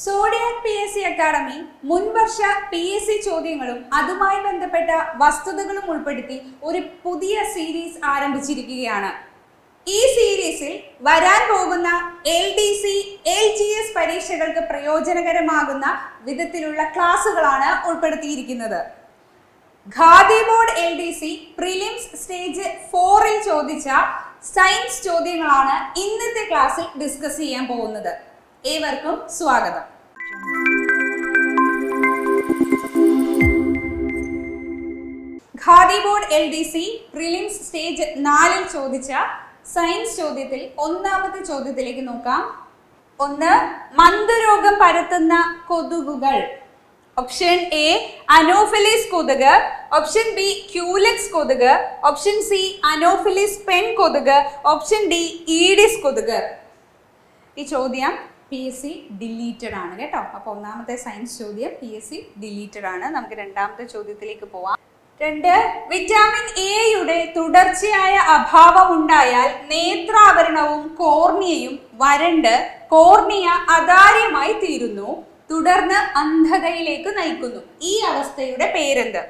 Zodiac PSC academy മുൻവർഷ PSC ചോദ്യങ്ങളും അതുമായി ബന്ധപ്പെട്ട വസ്തുതകളും ഉൾപ്പെടുത്തി ഒരു പുതിയ സീരീസ് ആരംഭിച്ചിരിക്കുകയാണ്. ഈ സീരീസിൽ വരാൻ പോകുന്ന LDC, LGS പരീക്ഷകൾക്ക് പ്രയോജനകരമാകുന്ന വിധത്തിലുള്ള ക്ലാസുകളാണ് ഉൾപ്പെടുത്തിയിരിക്കുന്നത്. Khadi board LDC prelims stage 4-ൽ ചോദിച്ച സയൻസ് ചോദ്യങ്ങളാണ് ഇന്നത്തെ ക്ലാസ്സിൽ ഡിസ്കസ് ചെയ്യാൻ പോകുന്നത്. ഏവർക്കും സ്വാഗതം. Khadi board LDC prelims stage 4-ൽ ചോദിച്ച സയൻസ് ചോദ്യത്തിൽ ഒന്നാമത്തെ ചോദ്യത്തിലേക്ക് നോക്കാം. 1. മന്ദരോഗം പരത്തുന്ന കൊതുകുകൾ. ഓപ്ഷൻ എ അനോഫിലിസ് കൊതുക്, ഓപ്ഷൻ ബി ക്യൂലെക്സ് കൊതുക്, ഓപ്ഷൻ സി അനോഫിലിസ് പെൺ കൊതുക്, ഓപ്ഷൻ ഡി ഈഡിസ് കൊതുക്. ഈ ചോദ്യം PSC ഡിലീറ്റഡ് ആണ് കേട്ടോ. അപ്പോൾ ഒന്നാമത്തെ സയൻസ് ചോദ്യം PSC ഡിലീറ്റഡ് ആണ്. നമുക്ക് രണ്ടാമത്തെ ചോദ്യത്തിലേക്ക് പോവാം. 2. വിറ്റാമിൻ എയുടെ തുടർച്ചയായ അഭാവം ഉണ്ടായാൽ നേത്രാവരണവും കോർണിയയും വരണ്ട് കോർണിയ അദാര്യമായി തീരുന്നു, തുടർന്ന് അന്ധതയിലേക്ക് നയിക്കുന്നു. ഈ അവസ്ഥയുടെ പേരെന്ത്?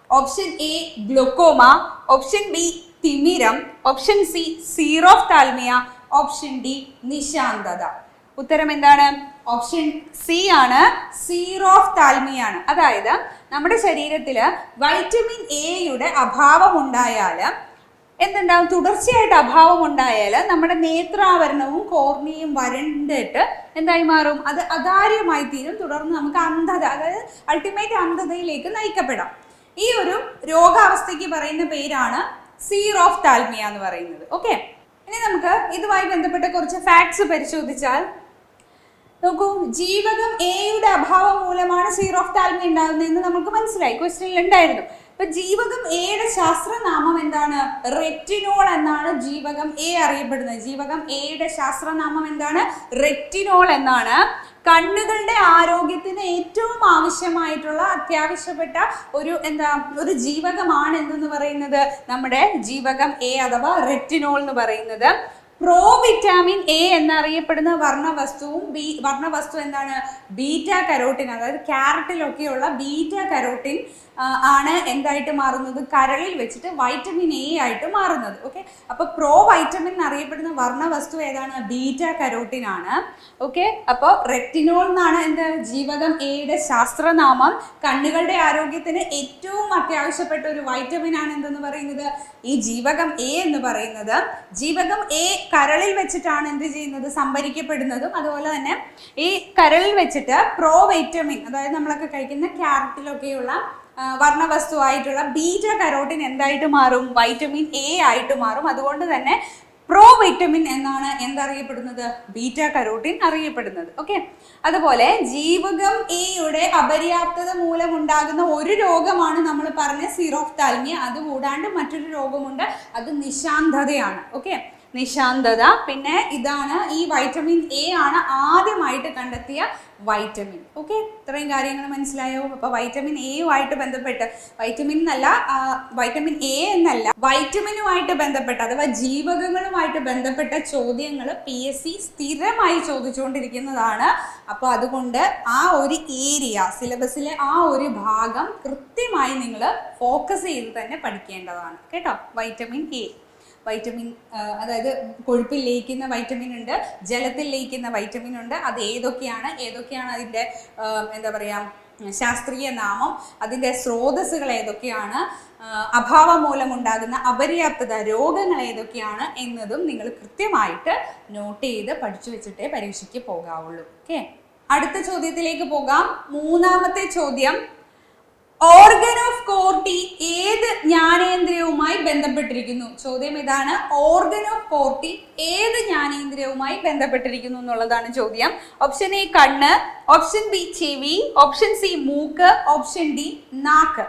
Option A glaucoma, option B തിമിരം, option C xerophthalmia, option D നിശാന്തത. ഉത്തരം എന്താണ്? ഓപ്ഷൻ സി ആണ്, സീറോഫ്താൽമിയാണ്. അതായത് നമ്മുടെ ശരീരത്തിൽ വൈറ്റമിൻ എയുടെ അഭാവം ഉണ്ടായാൽ എന്തുണ്ടാവും? തുടർച്ചയായിട്ട് അഭാവം ഉണ്ടായാൽ നമ്മുടെ നേത്രാവരണവും കോർണിയയും വരണ്ടിട്ട് എന്തായി മാറും? അത് അദാര്യമായി തീരും, തുടർന്ന് നമുക്ക് അന്ധത, അതായത് അൾട്ടിമേറ്റ് അന്ധതയിലേക്ക് നയിക്കപ്പെടാം. ഈ ഒരു രോഗാവസ്ഥയ്ക്ക് പറയുന്ന പേരാണ് സീറോഫ്താൽമിയ എന്ന് പറയുന്നത്. ഓക്കെ, ഇനി നമുക്ക് ഇതുമായി ബന്ധപ്പെട്ട കുറച്ച് ഫാക്ട്സ് പരിശോധിച്ചാൽ നോക്കൂ. ജീവകം എയുടെ അഭാവം മൂലമാണ് സീറോഫ്താൽമിയ ഉണ്ടാകുന്നതെന്ന് നമുക്ക് മനസ്സിലായി, ക്വസ്റ്റ്യനിൽ ഉണ്ടായിരുന്നു. ഇപ്പൊ ജീവകം എയുടെ ശാസ്ത്രനാമം എന്താണ്? റെറ്റിനോൾ എന്നാണ് ജീവകം എ അറിയപ്പെടുന്നത്. ജീവകം എയുടെ ശാസ്ത്രനാമം എന്താണ്? റെറ്റിനോൾ എന്നാണ്. കണ്ണുകളുടെ ആരോഗ്യത്തിന് ഏറ്റവും ആവശ്യമായിട്ടുള്ള അത്യാവശ്യപ്പെട്ട ഒരു ജീവകമാണ് എന്തെന്ന് പറയുന്നത്? നമ്മുടെ ജീവകം എ അഥവാ റെറ്റിനോൾ എന്ന് പറയുന്നത്. പ്രോ വിറ്റാമിൻ എ എന്നറിയപ്പെടുന്ന വർണ്ണവസ്തു എന്താണ്? Beta carotene. അതായത് ക്യാരറ്റിലൊക്കെയുള്ള ബീറ്റ കരോട്ടിൻ ആണ് എന്തായിട്ട് മാറുന്നത്? കരളിൽ വെച്ചിട്ട് വൈറ്റമിൻ എ ആയിട്ട് മാറുന്നത്. ഓക്കെ, അപ്പൊ പ്രോ വൈറ്റമിൻ എന്നറിയപ്പെടുന്ന വർണ്ണവസ്തു ഏതാണ്? ബീറ്റ കരോട്ടിൻ ആണ്. ഓക്കെ, അപ്പോൾ റെറ്റിനോൾ എന്നാണ് എന്ത്? ജീവകം എയുടെ ശാസ്ത്രനാമം. കണ്ണുകളുടെ ആരോഗ്യത്തിന് ഏറ്റവും അത്യാവശ്യപ്പെട്ട ഒരു വൈറ്റമിൻ ആണ് എന്തെന്ന് പറയുന്നത്? ഈ ജീവകം എ എന്ന് പറയുന്നത്. ജീവകം എ കരളിൽ വെച്ചിട്ടാണ് എന്ത് ചെയ്യുന്നത്? സംഭരിക്കപ്പെടുന്നതും. അതുപോലെ തന്നെ ഈ കരളിൽ വെച്ചിട്ട് പ്രോ വൈറ്റമിൻ, അതായത് നമ്മളൊക്കെ കഴിക്കുന്ന ക്യാരറ്റിലൊക്കെയുള്ള വർണ്ണവസ്തുവായിട്ടുള്ള ബീറ്റ കരോട്ടിൻ എന്തായിട്ട് മാറും? വൈറ്റമിൻ എ ആയിട്ട് മാറും. അതുകൊണ്ട് തന്നെ പ്രോ വൈറ്റമിൻ എന്നാണ് എന്തറിയപ്പെടുന്നത്? ബീറ്റ കരോട്ടിൻ അറിയപ്പെടുന്നത്. ഓക്കെ, അതുപോലെ ജീവകം എയുടെ അപര്യാപ്തത മൂലമുണ്ടാകുന്ന ഒരു രോഗമാണ് നമ്മൾ പറഞ്ഞ സീറോഫ്താൽമിയ. അതുകൂടാണ്ട് മറ്റൊരു രോഗമുണ്ട്, അത് നിശാന്തതയാണ്. ഓക്കെ, നിശാന്തത. പിന്നെ ഇതാണ്, ഈ വൈറ്റമിൻ എ ആണ് ആദ്യമായിട്ട് കണ്ടെത്തിയ വൈറ്റമിൻ. ഓക്കെ, ഇത്രയും കാര്യങ്ങൾ മനസ്സിലായോ? അപ്പൊ വൈറ്റമിൻ എയുമായിട്ട് ബന്ധപ്പെട്ട്, വൈറ്റമിൻ എ എന്നല്ല, വൈറ്റമിനുമായിട്ട് ബന്ധപ്പെട്ട അഥവാ ജീവകങ്ങളുമായിട്ട് ബന്ധപ്പെട്ട ചോദ്യങ്ങൾ PSC സ്ഥിരമായി ചോദിച്ചുകൊണ്ടിരിക്കുന്നതാണ്. അപ്പോൾ അതുകൊണ്ട് ആ ഒരു ഏരിയ, സിലബസിലെ ആ ഒരു ഭാഗം കൃത്യമായി നിങ്ങൾ ഫോക്കസ് ചെയ്ത് തന്നെ പഠിക്കേണ്ടതാണ് കേട്ടോ. വൈറ്റമിൻ എ, വൈറ്റമിൻ അതായത് കൊഴുപ്പിൽ ലയിക്കുന്ന വൈറ്റമിൻ ഉണ്ട്, ജലത്തിൽ ലയിക്കുന്ന വൈറ്റമിൻ ഉണ്ട്. അത് ഏതൊക്കെയാണ് അതിൻ്റെ എന്താ പറയുക ശാസ്ത്രീയ നാമം, അതിൻ്റെ സ്രോതസ്സുകൾ ഏതൊക്കെയാണ്, അഭാവം മൂലമുണ്ടാകുന്ന അപര്യാപ്തത രോഗങ്ങൾ ഏതൊക്കെയാണ് എന്നതും നിങ്ങൾ കൃത്യമായിട്ട് നോട്ട് ചെയ്ത് പഠിച്ചു വെച്ചിട്ടേ പരീക്ഷയ്ക്ക് പോകാവുള്ളൂ. ഓക്കെ, അടുത്ത ചോദ്യത്തിലേക്ക് പോകാം. മൂന്നാമത്തെ ചോദ്യം, ഓർഗൻ ഓഫ് കോർട്ടി ഏത് ജ്ഞാനേന്ദ്രിയവുമായി ബന്ധപ്പെട്ടിരിക്കുന്നു? ചോദ്യം ഇതാണ്, ഓർഗൻ ഓഫ് കോർട്ടി ഏത് ജ്ഞാനേന്ദ്രിയവുമായി ബന്ധപ്പെട്ടിരിക്കുന്നു എന്നുള്ളതാണ് ചോദ്യം. ഓപ്ഷൻ എ കണ്ണ്, ഓപ്ഷൻ ബി ചെവി, ഓപ്ഷൻ സി മൂക്ക്, ഓപ്ഷൻ ഡി നാക്ക്.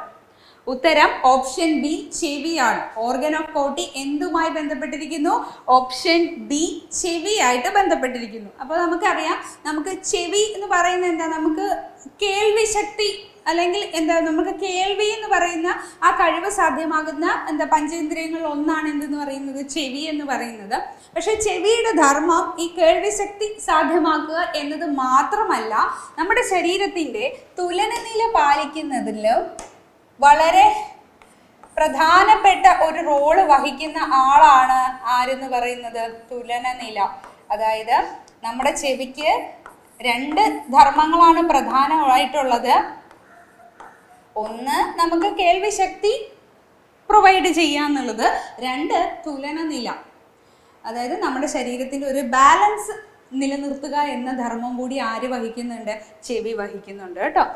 ഉത്തരം ഓപ്ഷൻ ബി ചെവിയാണ്. ഓർഗൻ ഓഫ് കോർട്ടി എന്തുമായി ബന്ധപ്പെട്ടിരിക്കുന്നു? ഓപ്ഷൻ ബി ചെവിയായിട്ട് ബന്ധപ്പെട്ടിരിക്കുന്നു. അപ്പോൾ നമുക്കറിയാം, നമുക്ക് ചെവി എന്ന് പറയുന്നത് എന്താ? നമുക്ക് കേൾവി ശക്തി അല്ലെങ്കിൽ എന്താ നമുക്ക് കേൾവി എന്ന് പറയുന്ന ആ കഴിവ് സാധ്യമാകുന്ന പഞ്ചേന്ദ്രിയങ്ങളിൽ ഒന്നാണ് എന്തെന്ന് പറയുന്നത്, ചെവി എന്ന് പറയുന്നത്. പക്ഷെ ചെവിയുടെ ധർമ്മം ഈ കേൾവി ശക്തി സാധ്യമാക്കുക എന്നത് മാത്രമല്ല, നമ്മുടെ ശരീരത്തിന്റെ തുലനനില പാലിക്കുന്നതിലും വളരെ പ്രധാനപ്പെട്ട ഒരു റോള് വഹിക്കുന്ന ആളാണ് ആരെന്ന് പറയുന്നത്, തുലനനില. അതായത് നമ്മുടെ ചെവിക്ക് 2 ധർമ്മങ്ങളാണ് പ്രധാനമായിട്ടുള്ളത്. ഒന്ന് നമുക്ക് കേൾവി ശക്തി പ്രൊവൈഡ് ചെയ്യാന്നുള്ളത്, 2 തുലനനില. അതായത് നമ്മുടെ ശരീരത്തിന്റെ ഒരു ബാലൻസ് നിലനിർത്തുക എന്ന ധർമ്മം കൂടി ആര് വഹിക്കുന്നുണ്ട്, ചെവി വഹിക്കുന്നുണ്ട് കേട്ടോ.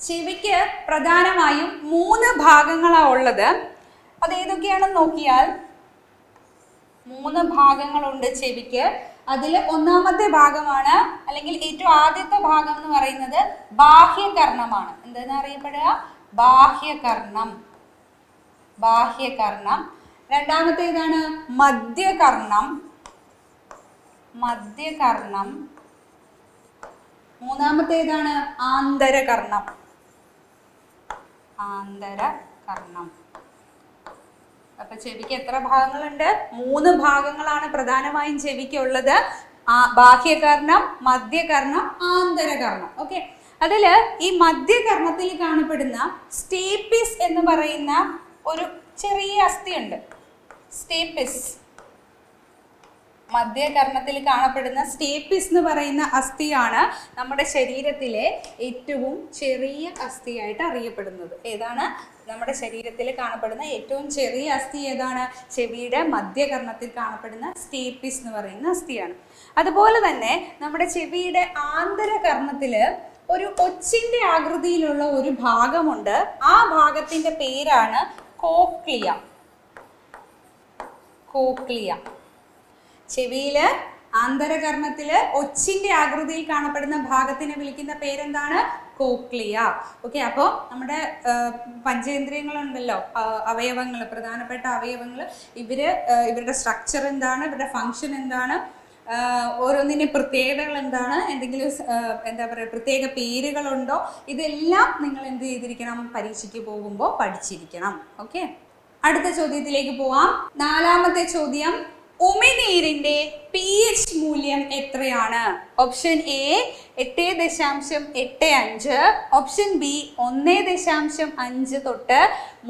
ചെവിക്ക് പ്രധാനമായും 3 ഭാഗങ്ങളാണ് ഉള്ളത്. അത് ഏതൊക്കെയാണെന്ന് നോക്കിയാൽ 3 ഭാഗങ്ങളുണ്ട് ചെവിക്ക്. അതിൽ ഒന്നാമത്തെ ഭാഗമാണ്, അല്ലെങ്കിൽ ഏറ്റവും ആദ്യത്തെ ഭാഗം എന്ന് പറയുന്നത് ബാഹ്യകർണമാണ്. എന്തെന്ന് അറിയപ്പെടുക, ബാഹ്യകർണം. ബാഹ്യകർണം. രണ്ടാമത്തേതാണ് മധ്യകർണം. മധ്യകർണം. മൂന്നാമത്തേതാണ് ആന്തരകർണം. ആന്തരകർണം. അപ്പൊ ചെവിക്ക് എത്ര ഭാഗങ്ങളുണ്ട്? 3 ഭാഗങ്ങളാണ് പ്രധാനമായും ചെവിക്കുള്ളത്. ബാഹ്യകർണം, മധ്യകർണം, ആന്തരകർണം. ഓക്കെ, അതില് ഈ മധ്യകർണത്തിൽ കാണപ്പെടുന്ന സ്റ്റേപ്പിസ് എന്ന് പറയുന്ന ഒരു ചെറിയ അസ്ഥിയുണ്ട്. സ്റ്റേപ്പിസ്. മധ്യകർണത്തിൽ കാണപ്പെടുന്ന സ്റ്റേപ്പിസ് എന്ന് പറയുന്ന അസ്ഥിയാണ് നമ്മുടെ ശരീരത്തിലെ ഏറ്റവും ചെറിയ അസ്ഥിയായിട്ട് അറിയപ്പെടുന്നത്. ഏതാണ്? നമ്മുടെ ശരീരത്തിൽ കാണപ്പെടുന്ന ഏറ്റവും ചെറിയ അസ്ഥി ഏതാണ്? ചെവിയുടെ മധ്യകർണത്തിൽ കാണപ്പെടുന്ന സ്റ്റേപ്പിസ് എന്ന് പറയുന്ന അസ്ഥിയാണ്. അതുപോലെ തന്നെ നമ്മുടെ ചെവിയുടെ ആന്തരകർണത്തില് ഒരു ഒച്ചിന്റെ ആകൃതിയിലുള്ള ഒരു ഭാഗമുണ്ട്. ആ ഭാഗത്തിന്റെ പേരാണ് കോക്ലിയ. കോക്ലിയ. ചെവിയില് ആന്തരകർണത്തില് ഒച്ചിന്റെ ആകൃതിയിൽ കാണപ്പെടുന്ന ഭാഗത്തിനെ വിളിക്കുന്ന പേരെന്താണ്? കോക്ലിയ. ഓക്കെ, അപ്പോൾ നമ്മുടെ പഞ്ചേന്ദ്രിയങ്ങളുണ്ടല്ലോ, അവയവങ്ങൾ, പ്രധാനപ്പെട്ട അവയവങ്ങൾ, ഇവരുടെ സ്ട്രക്ചർ എന്താണ്, ഇവരുടെ ഫങ്ഷൻ എന്താണ്, ഓരോന്നിൻ്റെ പ്രത്യേകതകൾ എന്താണ്, എന്തെങ്കിലും എന്താ പറയുക പ്രത്യേക പേരുകളുണ്ടോ, ഇതെല്ലാം നിങ്ങൾ എന്ത് ചെയ്തിരിക്കണം, പരീക്ഷയ്ക്ക് പോകുമ്പോൾ പഠിച്ചിരിക്കണം. ഓക്കെ, അടുത്ത ചോദ്യത്തിലേക്ക് പോവാം. 4ാമത്തെ ചോദ്യം, ഉമിനീരിന്റെ pH മൂല്യം എത്രയാണ്? ഓപ്ഷൻ എ 8.85, ഓപ്ഷൻ ബി 1.5 തൊട്ട്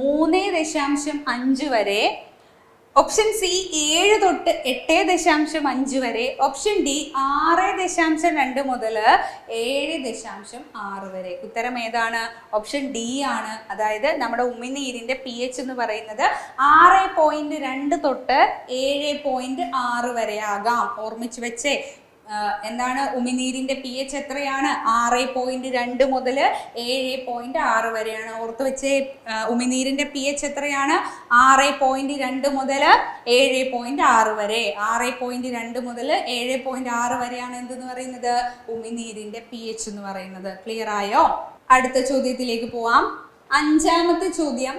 3.5 വരെ, ഓപ്ഷൻ സി 7 തൊട്ട് 8.5 വരെ, ഓപ്ഷൻ ഡി 6.2 മുതൽ 7.6 വരെ. ഉത്തരം ഏതാണ്? ഓപ്ഷൻ ഡി ആണ്. അതായത് നമ്മുടെ ഉമിനീരിന്റെ pH എന്ന് പറയുന്നത് 6.2 തൊട്ട് 7.6 വരെ ആകാം. ഓർമ്മിച്ച് വെച്ചേ. എന്താണ് ഉമിനീരിന്റെ pH എത്രയാണ്? 6.2 മുതൽ 7.6 വരെയാണ്. ഓർത്ത് വെച്ചേ, ഉമിനീരിന്റെ pH എത്രയാണ്? 6.2 മുതൽ 7.6 വരെ. 6.2 മുതൽ 7.6 വരെയാണ് എന്തെന്ന് പറയുന്നത്? ഉമിനീരിന്റെ pH എന്ന് പറയുന്നത്. ക്ലിയർ ആയോ? അടുത്ത ചോദ്യത്തിലേക്ക് പോവാം. 5ാമത്തെ ചോദ്യം,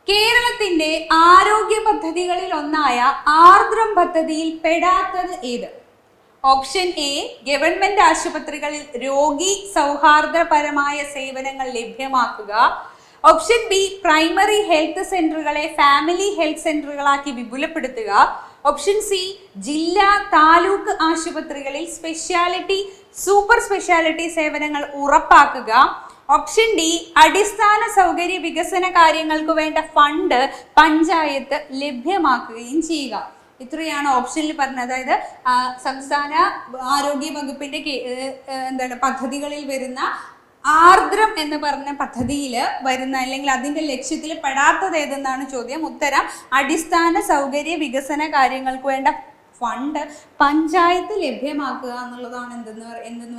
കേരളത്തിന്റെ ആരോഗ്യ പദ്ധതികളിൽ ഒന്നായ ആർദ്രം പദ്ധതിയിൽ പെടാത്തത് ഏത്? ഓപ്ഷൻ എ ഗവൺമെന്റ് ആശുപത്രികളിൽ രോഗി സൗഹാർദ്ദപരമായ സേവനങ്ങൾ ലഭ്യമാക്കുക, ഓപ്ഷൻ ബി പ്രൈമറി ഹെൽത്ത് സെന്ററുകളെ ഫാമിലി ഹെൽത്ത് സെന്ററുകളാക്കി വിപുലപ്പെടുത്തുക, ഓപ്ഷൻ സി ജില്ലാ താലൂക്ക് ആശുപത്രികളിൽ സ്പെഷ്യാലിറ്റി സൂപ്പർ സ്പെഷ്യാലിറ്റി സേവനങ്ങൾ ഉറപ്പാക്കുക, ഓപ്ഷൻ ഡി അടിസ്ഥാന സൗകര്യ വികസന കാര്യങ്ങൾക്ക് വേണ്ട ഫണ്ട് പഞ്ചായത്ത് ലഭ്യമാക്കുകയും ചെയ്യുക. ഇത്രയാണ് ഓപ്ഷനിൽ പറഞ്ഞത്. അതായത് സംസ്ഥാന ആരോഗ്യ വകുപ്പിന്റെ പദ്ധതികളിൽ വരുന്ന ആർദ്രം എന്ന് പറഞ്ഞ പദ്ധതിയിൽ വരുന്ന അല്ലെങ്കിൽ അതിന്റെ ലക്ഷ്യത്തിൽ പെടാത്തത് ഏതെന്നാണ് ചോദ്യം. ഉത്തരം അടിസ്ഥാന സൗകര്യ വികസന കാര്യങ്ങൾക്ക് വേണ്ട ഫണ്ട് പഞ്ചായത്ത് ലഭ്യമാക്കുക എന്നുള്ളതാണ് എന്തെന്ന്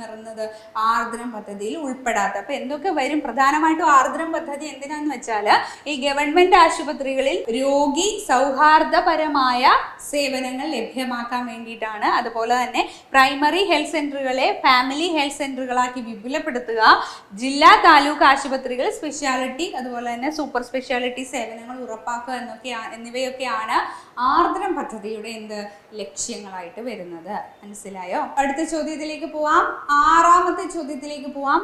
പറയുന്നത് ആർദ്രം പദ്ധതിയിൽ ഉൾപ്പെടാത്ത. അപ്പൊ എന്തൊക്കെ വരും? പ്രധാനമായിട്ടും ആർദ്രം പദ്ധതി എന്തിനാന്ന് വെച്ചാൽ ഈ ഗവൺമെന്റ് ആശുപത്രികളിൽ രോഗി സൗഹാർദ്ദപരമായ സേവനങ്ങൾ ലഭ്യമാക്കാൻ വേണ്ടിയിട്ടാണ്. അതുപോലെ തന്നെ പ്രൈമറി ഹെൽത്ത് സെന്ററുകളെ ഫാമിലി ഹെൽത്ത് സെന്ററുകളാക്കി വിപുലപ്പെടുത്തുക, ജില്ലാ താലൂക്ക് ആശുപത്രികൾ സ്പെഷ്യാലിറ്റി അതുപോലെ തന്നെ സൂപ്പർ സ്പെഷ്യാലിറ്റി സേവനങ്ങൾ ഉറപ്പാക്കുക എന്നിവയൊക്കെയാണ് ആർദ്രം പദ്ധതിയുടെ ലക്ഷ്യങ്ങളായിട്ട് വരുന്നത്. മനസ്സിലായോ? അടുത്ത ചോദ്യത്തിലേക്ക് പോവാം. 6ാമത്തെ ചോദ്യത്തിലേക്ക് പോവാം.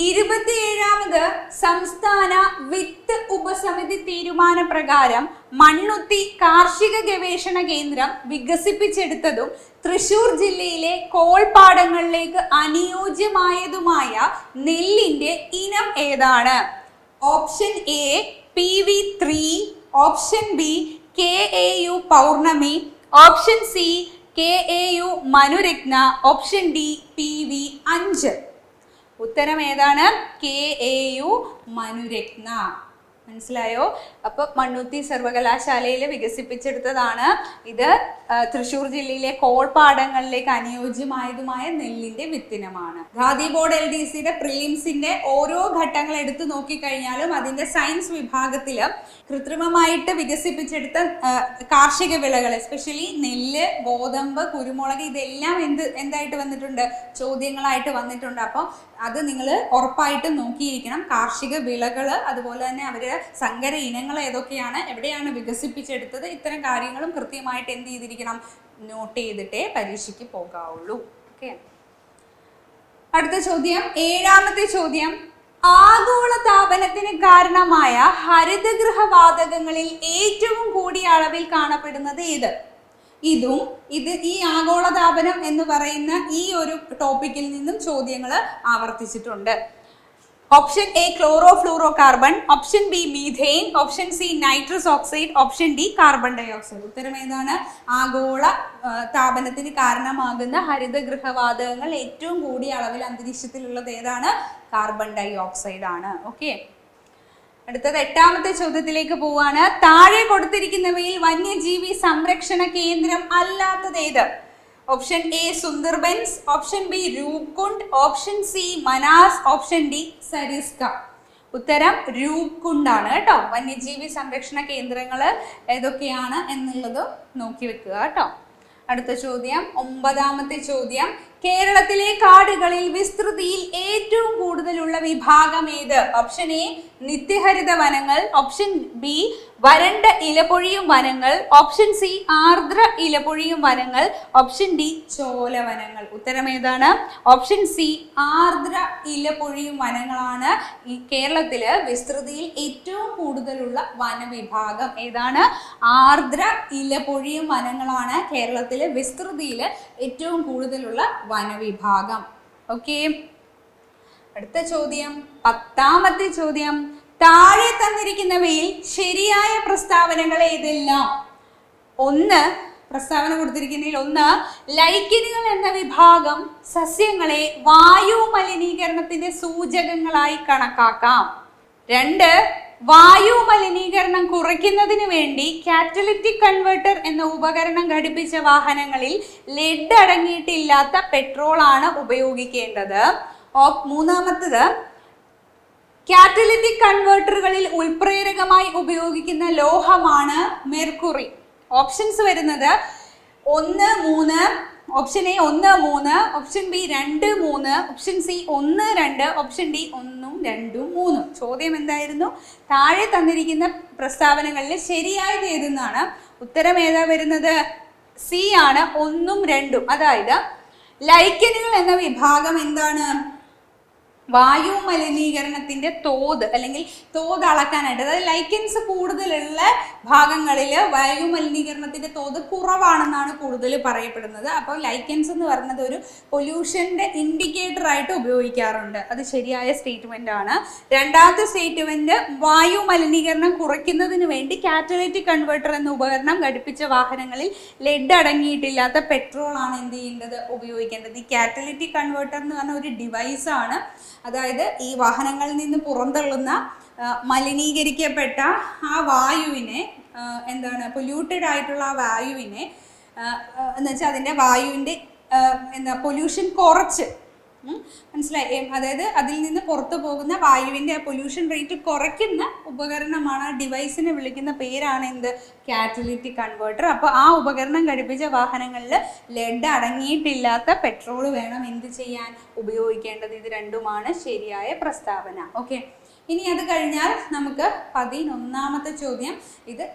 27ാമത് സംസ്ഥാന വിത്ത് ഉപസമിതി തീരുമാനപ്രകാരം മണ്ണുത്തി കാർഷിക ഗവേഷണ കേന്ദ്രം വികസിപ്പിച്ചെടുത്തതും തൃശൂർ ജില്ലയിലെ കോൾപ്പാടങ്ങളിലേക്ക് അനുയോജ്യമായതുമായ നെല്ലിന്റെ ഇനം ഏതാണ്? Option A PV3, option B KAU Pournami, option C KAU Manuratna, option D PV5. ഉത്തരം ഏതാണ്? KAU മനുരത്ന. മനസ്സിലായോ? അപ്പൊ മണ്ണുത്തി സർവകലാശാലയിൽ വികസിപ്പിച്ചെടുത്തതാണ് ഇത്. തൃശൂർ ജില്ലയിലെ കോൾപ്പാടങ്ങളിലേക്ക് അനുയോജ്യമായതുമായ നെല്ലിന്റെ വിത്തിനമാണ്. ഖാദി ബോർഡ് LDCയുടെ പ്രിലിംസിന്റെ ഓരോ ഘട്ടങ്ങൾ എടുത്തു നോക്കിക്കഴിഞ്ഞാലും അതിന്റെ സയൻസ് വിഭാഗത്തില് കൃത്രിമമായിട്ട് വികസിപ്പിച്ചെടുത്ത കാർഷിക വിളകൾ, എസ്പെഷ്യലി നെല്ല്, ഗോതമ്പ്, കുരുമുളക്, ഇതെല്ലാം എന്തായിട്ട് വന്നിട്ടുണ്ട്? ചോദ്യങ്ങളായിട്ട് വന്നിട്ടുണ്ട്. അപ്പം അത് നിങ്ങൾ ഉറപ്പായിട്ടും നോക്കിയിരിക്കണം. കാർഷിക വിളകൾ, അതുപോലെ തന്നെ അവര് സങ്കര ഇനങ്ങൾ ഏതൊക്കെയാണ്, എവിടെയാണ് വികസിപ്പിച്ചെടുത്തത്, ഇത്തരം കാര്യങ്ങളും കൃത്യമായിട്ട് എന്ത് ചെയ്തിരിക്കണം? നോട്ട് ചെയ്തിട്ടേ പരീക്ഷയ്ക്ക് പോകാവുള്ളൂ. ഓക്കെ, അടുത്ത ചോദ്യം, 7ാമത്തെ ചോദ്യം. ആഗോള താപനത്തിന് കാരണമായ ഹരിതഗൃഹവാതകങ്ങളിൽ ഏറ്റവും കൂടിയ അളവിൽ കാണപ്പെടുന്നത് ഏത്? ഈ ആഗോളതാപനം എന്ന് പറയുന്ന ഈ ഒരു ടോപ്പിക്കിൽ നിന്നും ചോദ്യങ്ങൾ ആവർത്തിച്ചിട്ടുണ്ട്. Option A chlorofluorocarbon, option B methane, option C nitrous oxide, option D carbon dioxide. ഉത്തരം ഏതാണ്? ആഗോള താപനത്തിന് കാരണമാകുന്ന ഹരിതഗൃഹവാതകങ്ങൾ ഏറ്റവും കൂടിയ അളവിൽ അന്തരീക്ഷത്തിലുള്ളത് ഏതാണ്? കാർബൺ ഡൈ ഓക്സൈഡ് ആണ്. ഓക്കെ, അടുത്തത് 8ാമത്തെ ചോദ്യത്തിലേക്ക് പോവാണ്. താഴെ കൊടുത്തിരിക്കുന്നവയിൽ വന്യജീവി സംരക്ഷണ കേന്ദ്രം അല്ലാത്തത് ഏത്? Option A Sundarbans, option B Roopkund, option C Manas, option D Sariska. ഉത്തരം രൂപ്കുണ്ടാണ് കേട്ടോ. വന്യജീവി സംരക്ഷണ കേന്ദ്രങ്ങൾ ഏതൊക്കെയാണ് എന്നുള്ളത് നോക്കി വെക്കുക കേട്ടോ. അടുത്ത ചോദ്യം, 9ാമത്തെ ചോദ്യം. കേരളത്തിലെ കാടുകളിൽ വിസ്തൃതിയിൽ ഏറ്റവും കൂടുതലുള്ള വിഭാഗം ഏത്? ഓപ്ഷൻ എ നിത്യഹരിത വനങ്ങൾ, ഓപ്ഷൻ ബി വരണ്ട ഇലപൊഴിയും വനങ്ങൾ, ഓപ്ഷൻ സി ആർദ്ര ഇലപൊഴിയും വനങ്ങൾ, ഓപ്ഷൻ ഡി ചോലവനങ്ങൾ. ഉത്തരം ഏതാണ്? ഓപ്ഷൻ സി ആർദ്ര ഇലപൊഴിയും വനങ്ങളാണ് ഈ കേരളത്തില് വിസ്തൃതിയിൽ ഏറ്റവും കൂടുതലുള്ള വനവിഭാഗം. ഏതാണ്? ആർദ്ര ഇലപൊഴിയും വനങ്ങളാണ് കേരളത്തിലെ വിസ്തൃതിയിൽ ഏറ്റവും കൂടുതലുള്ള വനവിഭാഗം. ഓക്കെ, അടുത്ത ചോദ്യം, 10ാമത്തെ ചോദ്യം. താഴെ തന്നിരിക്കുന്നവയിൽ ശരിയായ പ്രസ്താവനകൾ ഏതെല്ലാം? പ്രസ്താവന കൊടുത്തിരിക്കുന്നതിൽ 1, ലൈക്കനുകൾ എന്ന വിഭാഗം സസ്യങ്ങളെ വായു മലിനീകരണത്തിന്റെ സൂചകങ്ങളായി കണക്കാക്കാം. 2, വായു മലിനീകരണം കുറയ്ക്കുന്നതിന് വേണ്ടി കാറ്റലിറ്റിക് കൺവേർട്ടർ എന്ന ഉപകരണം ഘടിപ്പിച്ച വാഹനങ്ങളിൽ ലെഡ് അടങ്ങിയിട്ടില്ലാത്ത പെട്രോൾ ആണ് ഉപയോഗിക്കേണ്ടത്. 3, കാറ്റലിറ്റിക് കൺവേർട്ടറുകളിൽ ഉൾപ്രേരകമായി ഉപയോഗിക്കുന്ന ലോഹമാണ് മെർക്കുറി. ഓപ്ഷൻസ് വരുന്നത് 1, 3, option A 1, 3, option B 2, 3, option C 1, 2, option D 1, 2, 3. ചോദ്യം എന്തായിരുന്നു? താഴെ തന്നിരിക്കുന്ന പ്രസ്താവനകളിൽ ശരിയായത് ഏതെന്നാണ്. ഉത്തരം ഏതാ വരുന്നത്? സി ആണ്, 1, 2. അതായത് ലൈക്കനുകൾ എന്ന വിഭാഗം എന്താണ്? വായു മലിനീകരണത്തിന്റെ തോത് അല്ലെങ്കിൽ തോത് അളക്കാനായിട്ട്, അതായത് ലൈക്കൻസ് കൂടുതലുള്ള ഭാഗങ്ങളിൽ വായു മലിനീകരണത്തിന്റെ തോത് കുറവാണെന്നാണ് കൂടുതൽ പറയപ്പെടുന്നത്. അപ്പോൾ ലൈക്കൻസ് എന്ന് പറയുന്നത് ഒരു പൊല്യൂഷന്റെ ഇൻഡിക്കേറ്റർ ആയിട്ട് ഉപയോഗിക്കാറുണ്ട്. അത് ശരിയായ സ്റ്റേറ്റ്മെന്റ് ആണ്. 2ാമത്തെ സ്റ്റേറ്റ്മെന്റ്, വായു മലിനീകരണം കുറയ്ക്കുന്നതിന് വേണ്ടി കാറ്റലിറ്റിക് കൺവേർട്ടർ എന്ന ഉപകരണം ഘടിപ്പിച്ച വാഹനങ്ങളിൽ ലെഡ് അടങ്ങിയിട്ടില്ലാത്ത പെട്രോൾ ആണ് എന്ത് ചെയ്യേണ്ടത്? ഉപയോഗിക്കേണ്ടത്. ഈ കാറ്റലിറ്റിക് കൺവേർട്ടർ എന്ന് പറഞ്ഞ ഒരു ഡിവൈസ് ആണ്. അതായത് ഈ വാഹനങ്ങളിൽ നിന്ന് പുറന്തള്ളുന്ന മലിനീകരിക്കപ്പെട്ട ആ വായുവിനെ, പൊല്യൂട്ടഡ് ആയിട്ടുള്ള ആ വായുവിനെ എന്ന് വെച്ചാൽ അതിൻ്റെ വായുവിൻ്റെ പൊല്യൂഷൻ കുറച്ച്, മനസ്സിലായി? അതായത് അതിൽ നിന്ന് പുറത്തു പോകുന്ന വായുവിൻ്റെ പൊല്യൂഷൻ റേറ്റ് കുറയ്ക്കുന്ന ഉപകരണമാണ്. ആ ഡിവൈസിനെ വിളിക്കുന്ന പേരാണ് എന്ത്? Catalytic converter. അപ്പോൾ ആ ഉപകരണം ഘടിപ്പിച്ച വാഹനങ്ങളിൽ ലെഡ് അടങ്ങിയിട്ടില്ലാത്ത പെട്രോൾ വേണം എന്ത് ചെയ്യാൻ? ഉപയോഗിക്കേണ്ടത്. ഇത് രണ്ടുമാണ് ശരിയായ പ്രസ്താവന. ഓക്കെ, ഇനി അത് കഴിഞ്ഞാൽ നമുക്ക് 11ാമത്തെ ചോദ്യം. ഇത്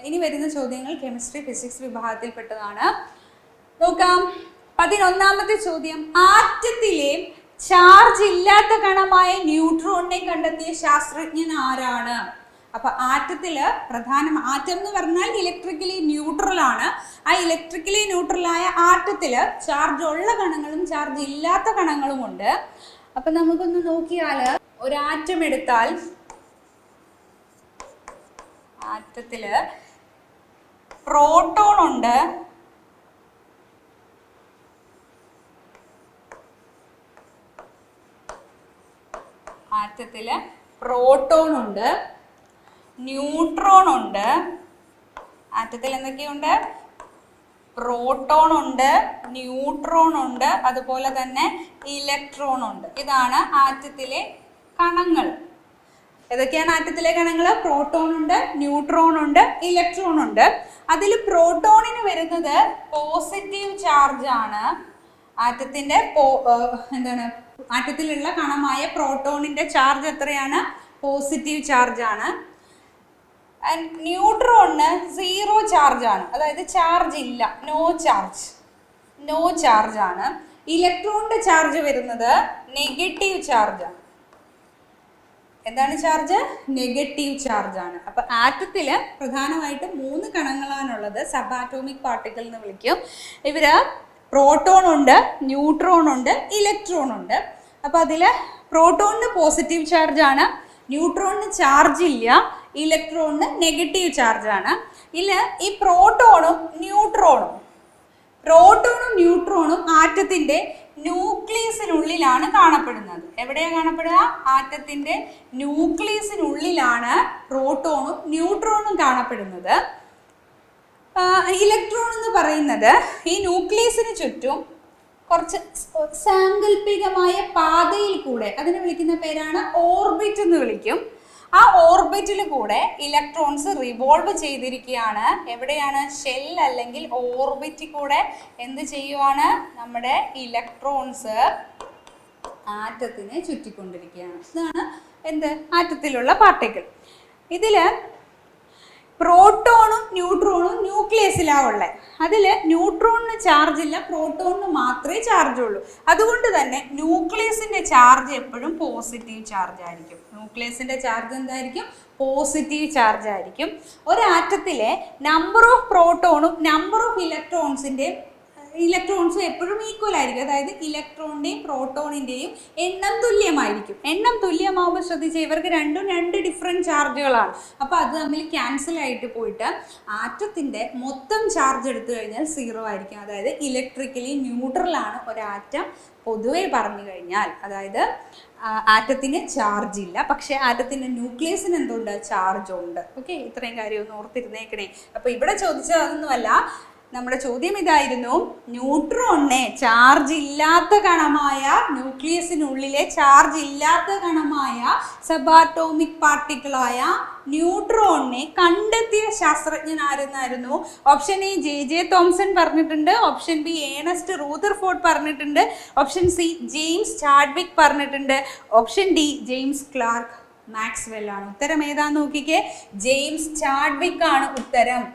ഇനി വരുന്ന ചോദ്യങ്ങൾ കെമിസ്ട്രി, ഫിസിക്സ് വിഭാഗത്തിൽപ്പെട്ടതാണ്. നോക്കാം. 11ാമത്തെ ചോദ്യം. ആറ്റത്തിലെ ചാർജ് ഇല്ലാത്ത കണമായ ന്യൂട്രോണിനെ കണ്ടെത്തിയ ശാസ്ത്രജ്ഞൻ ആരാണ്? അപ്പൊ ആറ്റത്തില് ആറ്റം എന്ന് പറഞ്ഞാൽ ഇലക്ട്രിക്കലി ന്യൂട്രൽ ആണ്. ആ ഇലക്ട്രിക്കലി ന്യൂട്രൽ ആയ ആറ്റത്തില് ചാർജ് ഉള്ള കണങ്ങളും ചാർജ് ഇല്ലാത്ത കണങ്ങളും ഉണ്ട്. അപ്പൊ നമുക്കൊന്ന് നോക്കിയാല് ഒരു ആറ്റം എടുത്താൽ ആറ്റത്തില് പ്രോട്ടോൺ ഉണ്ട്, ആറ്റത്തില് പ്രോട്ടോൺ ഉണ്ട്, ന്യൂട്രോൺ ഉണ്ട്. ആറ്റത്തിൽ എന്തൊക്കെയുണ്ട്? പ്രോട്ടോൺ ഉണ്ട്, ന്യൂട്രോൺ ഉണ്ട്, അതുപോലെ തന്നെ ഇലക്ട്രോൺ ഉണ്ട്. ഇതാണ് ആറ്റത്തിലെ കണങ്ങൾ. ഏതൊക്കെയാണ് ആറ്റത്തിലെ കണങ്ങൾ? പ്രോട്ടോൺ ഉണ്ട്, ന്യൂട്രോൺ ഉണ്ട്, ഇലക്ട്രോൺ ഉണ്ട്. അതിൽ പ്രോട്ടോണിന് വരുന്നത് പോസിറ്റീവ് ചാർജ് ആണ്. ആറ്റത്തിന്റെ ആറ്റത്തിലുള്ള കണമായ പ്രോട്ടോണിന്റെ ചാർജ് എത്രയാണ്? പോസിറ്റീവ് ചാർജ് ആണ്. ന്യൂട്രോണിന് 0 ചാർജ് ആണ്, അതായത് ചാർജ് ഇല്ല, നോ ചാർജ് ആണ്. ഇലക്ട്രോണിന്റെ ചാർജ് വരുന്നത് നെഗറ്റീവ് ചാർജ് ആണ്. എന്താണ് ചാർജ്? നെഗറ്റീവ് ചാർജ് ആണ്. അപ്പൊ ആറ്റത്തില് പ്രധാനമായിട്ടും 3 കണങ്ങളാണുള്ളത്. സബ് ആറ്റോമിക് പാർട്ടിക്കിൾ എന്ന് വിളിക്കും. ഇവര് പ്രോട്ടോൺ ഉണ്ട്, ന്യൂട്രോൺ ഉണ്ട്, ഇലക്ട്രോൺ ഉണ്ട്. അപ്പൊ അതില് പ്രോട്ടോണിന് പോസിറ്റീവ് ചാർജ് ആണ്, ന്യൂട്രോണിന് ചാർജ് ഇല്ല, ഇലക്ട്രോണിന് നെഗറ്റീവ് ചാർജ് ആണ്. ഈ പ്രോട്ടോണും ന്യൂട്രോണും ആറ്റത്തിന്റെ ന്യൂക്ലിയസിനുള്ളിലാണ് കാണപ്പെടുന്നത്. എവിടെയാണ് കാണപ്പെടുക? ആറ്റത്തിന്റെ ന്യൂക്ലിയസിനുള്ളിലാണ് പ്രോട്ടോണും ന്യൂട്രോണും കാണപ്പെടുന്നത്. ഇലക്ട്രോൺ എന്ന് പറയുന്നത് ഈ ന്യൂക്ലിയസിന് ചുറ്റും കുറച്ച് സാങ്കല്പികമായ പാതയിൽ കൂടെ, അതിനെ വിളിക്കുന്ന പേരാണ് ഓർബിറ്റ് എന്ന് വിളിക്കും. ആ ഓർബിറ്റിൽ കൂടെ ഇലക്ട്രോൺസ് റിവോൾവ് ചെയ്തിരിക്കുകയാണ്. എവിടെയാണ്? ഷെൽ അല്ലെങ്കിൽ ഓർബിറ്റിൽ കൂടെ എന്ത് ചെയ്യുവാണ്? നമ്മുടെ ഇലക്ട്രോൺസ് ആറ്റത്തിനെ ചുറ്റിക്കൊണ്ടിരിക്കുകയാണ്. ഇതാണ് ആറ്റത്തിലുള്ള പാർട്ടിക്കിൾ. ഇതില് പ്രോട്ടോണും ന്യൂട്രോണും ന്യൂക്ലിയസിലാണ് ഉള്ളത്. അതിൽ ന്യൂട്രോണിന് ചാർജ് ഇല്ല, പ്രോട്ടോണിന് മാത്രമേ ചാർജ് ഉള്ളൂ. അതുകൊണ്ട് തന്നെ ന്യൂക്ലിയസിന്റെ ചാർജ് എപ്പോഴും പോസിറ്റീവ് ചാർജ് ആയിരിക്കും. ന്യൂക്ലിയസിന്റെ ചാർജ് എന്തായിരിക്കും? പോസിറ്റീവ് ചാർജ് ആയിരിക്കും. ഒരു ആറ്റത്തിലെ നമ്പർ ഓഫ് പ്രോട്ടോണും നമ്പർ ഓഫ് ഇലക്ട്രോൺസും എപ്പോഴും ഈക്വൽ ആയിരിക്കും. അതായത് ഇലക്ട്രോണിന്റെയും പ്രോട്ടോണിന്റെയും എണ്ണം തുല്യമായിരിക്കും. എണ്ണം തുല്യമാകുമ്പോൾ ശ്രദ്ധിച്ചാൽ ഇവർക്ക് രണ്ടും 2 ഡിഫറെൻറ്റ് ചാർജുകളാണ്. അപ്പോൾ അത് തമ്മിൽ ക്യാൻസൽ ആയിട്ട് പോയിട്ട് ആറ്റത്തിന്റെ മൊത്തം ചാർജ് എടുത്തു കഴിഞ്ഞാൽ 0 ആയിരിക്കും. അതായത് ഇലക്ട്രിക്കലി ന്യൂട്രലാണ് ഒരാറ്റം പൊതുവെ പറഞ്ഞു കഴിഞ്ഞാൽ. അതായത് ആറ്റത്തിന് ചാർജ് ഇല്ല, പക്ഷെ ആറ്റത്തിന്റെ ന്യൂക്ലിയസിന് എന്തുണ്ട്? ചാർജ് ഉണ്ട്. ഓക്കെ, ഇത്രയും കാര്യം ഒന്ന് ഓർത്തിരുന്നേക്കണേ. അപ്പോൾ ഇവിടെ ചോദിച്ചത് അതൊന്നുമല്ല. നമ്മുടെ ചോദ്യം ഇതായിരുന്നു: ന്യൂട്രോണിനെ ചാർജ് ഇല്ലാത്ത കണമായ, ന്യൂക്ലിയസിനുള്ളിലെ ചാർജ് ഇല്ലാത്ത കണമായ സബാറ്റോമിക് പാർട്ടിക്കിളായ ന്യൂട്രോണിനെ കണ്ടെത്തിയ ശാസ്ത്രജ്ഞൻ ആരെന്നായിരുന്നു? ഓപ്ഷൻ എ ജെ തോംസൺ പറഞ്ഞിട്ടുണ്ട്, ഓപ്ഷൻ ബി ഏണസ്റ്റ് റൂദർഫോർഡ് പറഞ്ഞിട്ടുണ്ട്, ഓപ്ഷൻ സി ജെയിംസ് ചാഡ്വിക് പറഞ്ഞിട്ടുണ്ട്, option D James Clerk Maxwell ആണ്. ഉത്തരം ഏതാന്ന് നോക്കിക്കേ. ജെയിംസ് ചാഡ്വിക് ആണ് ഉത്തരം.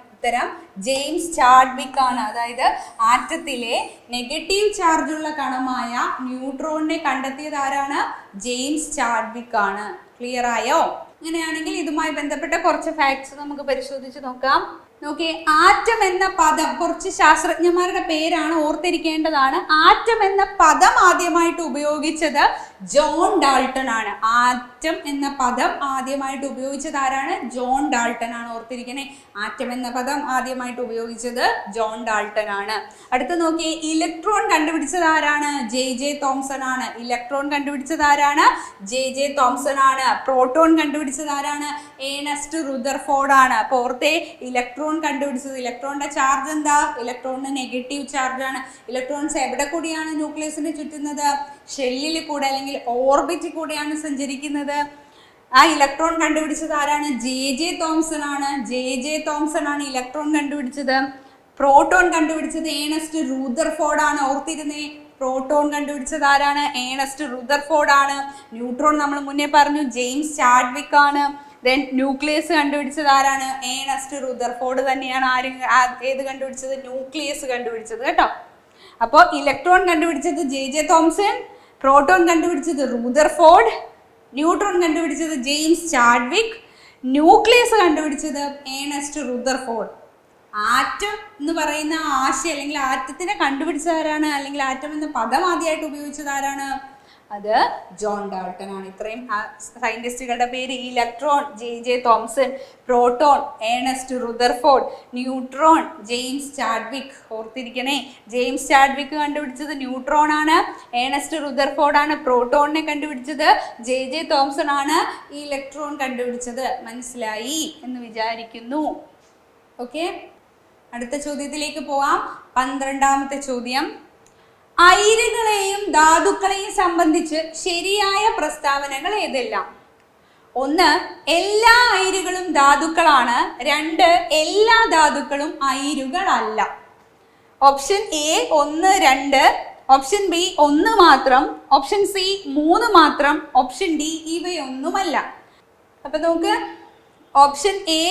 ജെയിംസ് ചാഡ്വിക് ആണ്. അതായത് ആറ്റത്തിലെ നെഗറ്റീവ് ചാർജുള്ള കണമായ ന്യൂട്രോണിനെ കണ്ടെത്തിയത് ആരാണ്? ജെയിംസ് ചാഡ്വിക് ആണ്. ക്ലിയർ ആയോ? അങ്ങനെയാണെങ്കിൽ ഇതുമായി ബന്ധപ്പെട്ട കുറച്ച് ഫാക്ട്സ് നമുക്ക് പരിശോധിച്ച് നോക്കാം. നോക്കിയേ, ആറ്റം എന്ന പദം, കുറച്ച് ശാസ്ത്രജ്ഞന്മാരുടെ പേരാണ്, ഓർത്തിരിക്കേണ്ടതാണ്. ആറ്റം എന്ന പദം ആദ്യമായിട്ട് ഉപയോഗിച്ചത് ജോൺ ഡാൾട്ടൺ ആണ്. ആറ്റം എന്ന പദം ആദ്യമായിട്ട് ഉപയോഗിച്ചത് ആരാണ്? ജോൺ ഡാൾട്ടൺ ആണ്. ഓർത്തിരിക്കണേ, ആറ്റം എന്ന പദം ആദ്യമായിട്ട് ഉപയോഗിച്ചത് ജോൺ ഡാൾട്ടൺ ആണ്. അടുത്ത് നോക്കിയേ, ഇലക്ട്രോൺ കണ്ടുപിടിച്ചത് ആരാണ്? ജെ തോംസൺ ആണ്. ഇലക്ട്രോൺ കണ്ടുപിടിച്ചത് ആരാണ്? ജെ തോംസൺ ആണ്. പ്രോട്ടോൺ കണ്ടുപിടിച്ചത് ആരാണ്? ഏണസ്റ്റ് റുദർഫോർഡ് ആണ്. അപ്പോൾ ഓർത്തേ, ഇലക്ട്രോൺ കണ്ടുപിടിച്ചത്, ഇലക്ട്രോണിന്റെ ചാർജ് എന്താ? ഇലക്ട്രോണിന് നെഗറ്റീവ് ചാർജ് ആണ്. ഇലക്ട്രോൺസ് എവിടെ കൂടിയാണ് ന്യൂക്ലിയസിന് ചുറ്റുന്നത്? ഷെല്ലിൽ കൂടെ അല്ലെങ്കിൽ ഓർബിറ്റിൽ കൂടെയാണ് സഞ്ചരിക്കുന്നത്. ആ ഇലക്ട്രോൺ കണ്ടുപിടിച്ചത് ആരാണ്? ജെ തോംസൺ ആണ്. ജെ തോംസൺ ആണ് ഇലക്ട്രോൺ കണ്ടുപിടിച്ചത്. പ്രോട്ടോൺ കണ്ടുപിടിച്ചത് ഏണസ്റ്റ് റൂദർഫോർഡ് ആണ്. ഓർത്തിരുന്നേ, പ്രോട്ടോൺ കണ്ടുപിടിച്ചത് ആരാണ്? ഏണസ്റ്റ് റൂദർഫോർഡ് ആണ്. ന്യൂട്രോൺ നമ്മൾ മുന്നേ പറഞ്ഞു ജെയിംസ് ചാഡ്വിക് ആണ്. ദെൻ ന്യൂക്ലിയസ് കണ്ടുപിടിച്ചത് ആരാണ്? ഏണസ്റ്റ് റുദർഫോർഡ് തന്നെയാണ്. ഏത് കണ്ടുപിടിച്ചത്? ന്യൂക്ലിയസ് കണ്ടുപിടിച്ചത് കേട്ടോ. അപ്പോൾ ഇലക്ട്രോൺ കണ്ടുപിടിച്ചത് ജെ തോംസൺ, പ്രോട്ടോൺ കണ്ടുപിടിച്ചത് റൂദർഫോർഡ്, ന്യൂട്രോൺ കണ്ടുപിടിച്ചത് ജെയിംസ് ചാഡ്വിക്, ന്യൂക്ലിയസ് കണ്ടുപിടിച്ചത് ഏണസ്റ്റ് റൂദർഫോർഡ്. ആറ്റം എന്ന് പറയുന്ന ആശയം അല്ലെങ്കിൽ ആറ്റത്തിനെ കണ്ടുപിടിച്ചത് ആരാണ്, അല്ലെങ്കിൽ ആറ്റം എന്ന പദം ആദ്യമായിട്ട് ഉപയോഗിച്ചത് ആരാണ്? അത് ജോൺ ഡാൾട്ടൺ ആണ്. ഇത്രയും സയന്റിസ്റ്റുകളുടെ പേര്: electron J Thomson, proton Ernest Rutherford, neutron James Chadwick. ഓർത്തിരിക്കണേ, ജെയിംസ് ചാഡ്വിക് കണ്ടുപിടിച്ചത് ന്യൂട്രോൺ ആണ്, ഏണസ്റ്റ് റുദർഫോർഡ് ആണ് പ്രോട്ടോണിനെ കണ്ടുപിടിച്ചത്, ജെ തോംസൺ ആണ് ഇലക്ട്രോൺ കണ്ടുപിടിച്ചത്. മനസ്സിലായി എന്ന് വിചാരിക്കുന്നു. ഓക്കെ, അടുത്ത ചോദ്യത്തിലേക്ക് പോവാം. 12ാമത്തെ ചോദ്യം: അയിരുകളെയും ധാതുക്കളെയും സംബന്ധിച്ച് ശരിയായ പ്രസ്താവനകൾ ഏതെല്ലാം? 1, എല്ലാ അയിരുകളും ധാതുക്കളാണ്. 2, എല്ലാ ധാതുക്കളും അയിരുകളല്ല. ഓപ്ഷൻ എ 1, 2, ഓപ്ഷൻ ബി 1 മാത്രം, ഓപ്ഷൻ സി 3 മാത്രം, ഓപ്ഷൻ ഡി ഇവയൊന്നുമല്ല. അപ്പൊ നമുക്ക് ഓപ്ഷൻ എ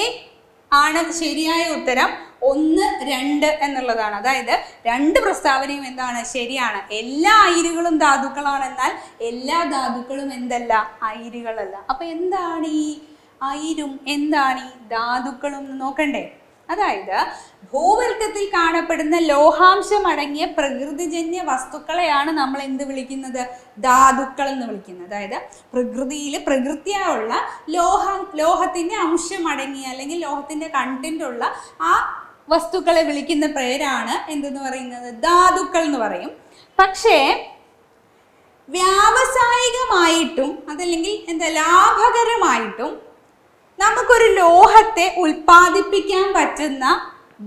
ആണ് ശരിയായ ഉത്തരം. 1, 2 എന്നുള്ളതാണ്. അതായത് 2 പ്രസ്താവനയും എന്താണ്? ശരിയാണ്. എല്ലാ അയിരുകളും ധാതുക്കളാണ്, എന്നാൽ എല്ലാ ധാതുക്കളും എന്തല്ല? അയിരുകളല്ല. അപ്പൊ എന്താണ് ഈ അയിരും എന്താണ് ഈ ധാതുക്കളും നോക്കണ്ടേ? അതായത് ഭൂവൽക്കത്തിൽ കാണപ്പെടുന്ന ലോഹാംശം അടങ്ങിയ പ്രകൃതിജന്യ വസ്തുക്കളെയാണ് നമ്മൾ എന്ത് വിളിക്കുന്നത്? ധാതുക്കൾ എന്ന് വിളിക്കുന്നത്. അതായത് പ്രകൃതിയുള്ള ലോഹത്തിന്റെ അംശം അടങ്ങിയ അല്ലെങ്കിൽ ലോഹത്തിന്റെ കണ്ടന്റ് ഉള്ള ആ വസ്തുക്കളെ വിളിക്കുന്ന പേരാണ് എന്തെന്ന് പറയുന്നത്? ധാതുക്കൾ എന്ന് പറയും. പക്ഷേ വ്യാവസായികമായിട്ടും അതല്ലെങ്കിൽ ലാഭകരമായിട്ടും നമുക്കൊരു ലോഹത്തെ ഉൽപ്പാദിപ്പിക്കാൻ പറ്റുന്ന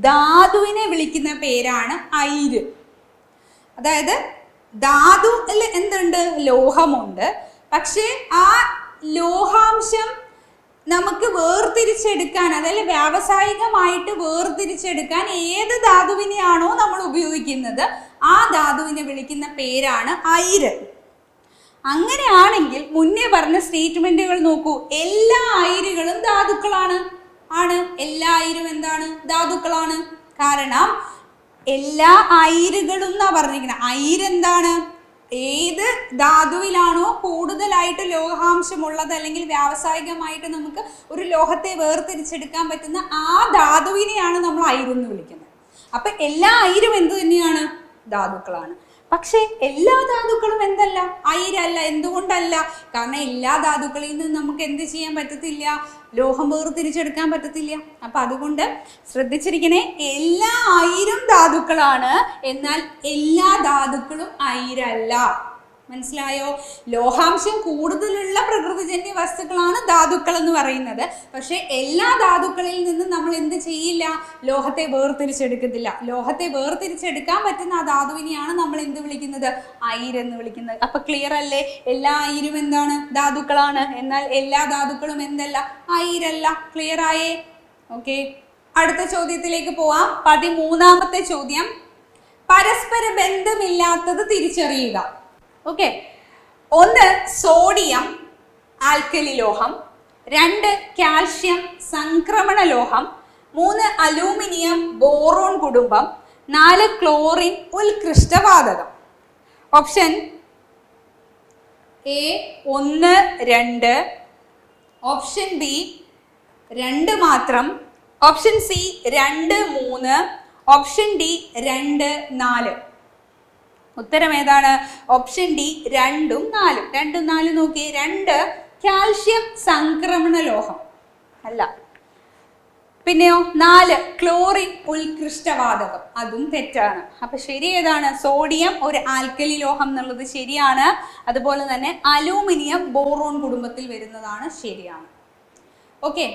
ധാതുവിനെ വിളിക്കുന്ന പേരാണ് അയിര്. അതായത് ധാതുവിൽ എന്തുണ്ട്? ലോഹമുണ്ട്. പക്ഷെ ആ ലോഹാംശം നമുക്ക് വേർതിരിച്ചെടുക്കാൻ, അതായത് വ്യാവസായികമായിട്ട് വേർതിരിച്ചെടുക്കാൻ ഏത് ധാതുവിനെയാണോ നമ്മൾ ഉപയോഗിക്കുന്നത് ആ ധാതുവിനെ വിളിക്കുന്ന പേരാണ് അയിര്. അങ്ങനെയാണെങ്കിൽ മുന്നേ പറഞ്ഞ സ്റ്റേറ്റ്മെന്റുകൾ നോക്കൂ. എല്ലാ അയിരുകളും ധാതുക്കളാണ്. എല്ലാ അയിരും എന്താണ്? ധാതുക്കളാണ്. കാരണം എല്ലാ അയിരുകളും എന്നാ പറഞ്ഞിരിക്കുന്നത്. അയിരെന്താണ്? ഏത് ധാതുവിലാണോ കൂടുതലായിട്ട് ലോഹാംശമുള്ളത് അല്ലെങ്കിൽ വ്യാവസായികമായിട്ട് നമുക്ക് ഒരു ലോഹത്തെ വേർതിരിച്ചെടുക്കാൻ പറ്റുന്ന ആ ധാതുവിനെയാണ് നമ്മൾ അയിരെന്ന് വിളിക്കുന്നത്. അപ്പൊ എല്ലാ അയിരും എന്ത് തന്നെയാണ്? ധാതുക്കളാണ്. പക്ഷെ എല്ലാ ധാതുക്കളും എന്തല്ല? അയിരല്ല. എന്തുകൊണ്ടല്ല? കാരണം എല്ലാ ധാതുക്കളിൽ നിന്നും നമുക്ക് എന്ത് ചെയ്യാൻ പറ്റത്തില്ല? ലോഹം വേർതിരിച്ചെടുക്കാൻ പറ്റത്തില്ല. അപ്പൊ അതുകൊണ്ട് ശ്രദ്ധിച്ചിരിക്കണേ, എല്ലാ അയിരും ധാതുക്കളാണ്, എന്നാൽ എല്ലാ ധാതുക്കളും അയിരല്ല. മനസ്സിലായോ? ലോഹാംശം കൂടുതലുള്ള പ്രകൃതിജന്യ വസ്തുക്കളാണ് ധാതുക്കൾ എന്ന് പറയുന്നത്. പക്ഷെ എല്ലാ ധാതുക്കളിൽ നിന്നും നമ്മൾ എന്ത് ചെയ്യില്ല? ലോഹത്തെ വേർതിരിച്ചെടുക്കത്തില്ല. ലോഹത്തെ വേർതിരിച്ചെടുക്കാൻ പറ്റുന്ന ആ ധാതുവിനെയാണ് നമ്മൾ എന്ത് വിളിക്കുന്നത്? അയിരെന്ന് വിളിക്കുന്നത്. അപ്പൊ ക്ലിയർ അല്ലേ? എല്ലാ അയിരും എന്താണ്? ധാതുക്കളാണ്, എന്നാൽ എല്ലാ ധാതുക്കളും എന്തല്ല? അയിരല്ല. ക്ലിയർ ആയേ? ഓക്കെ, അടുത്ത ചോദ്യത്തിലേക്ക് പോവാം. 13ാമത്തെ ചോദ്യം: പരസ്പര ബന്ധമില്ലാത്തത് തിരിച്ചറിയുക. ഓക്കെ, 1 സോഡിയം ആൽക്കലി ലോഹം, 2 കാൽഷ്യം സംക്രമണ ലോഹം, 3 അലൂമിനിയം ബോറോൺ കുടുംബം, 4 ക്ലോറിൻ ഉത്കൃഷ്ടവാതകം. ഓപ്ഷൻ എ 1, 2, ഓപ്ഷൻ ബി 2 മാത്രം, ഓപ്ഷൻ സി 2, 3, ഓപ്ഷൻ ഡി 2, 4. ഉത്തരം ഏതാണ്? Option D 2, 4. 2, 4 നോക്കിയേ. 2 കാൽഷ്യം സംക്രമണ ലോഹം അല്ല. പിന്നെയോ 4 ക്ലോറിൻ ഉത്കൃഷ്ടവാതകം, അതും തെറ്റാണ്. അപ്പൊ ശരി ഏതാണ്? സോഡിയം ഒരു ആൽക്കലി ലോഹം എന്നുള്ളത് ശരിയാണ്. അതുപോലെ തന്നെ അലൂമിനിയം ബോറോൺ കുടുംബത്തിൽ വരുന്നതാണ് ശരിയാണ്. ഓക്കെ,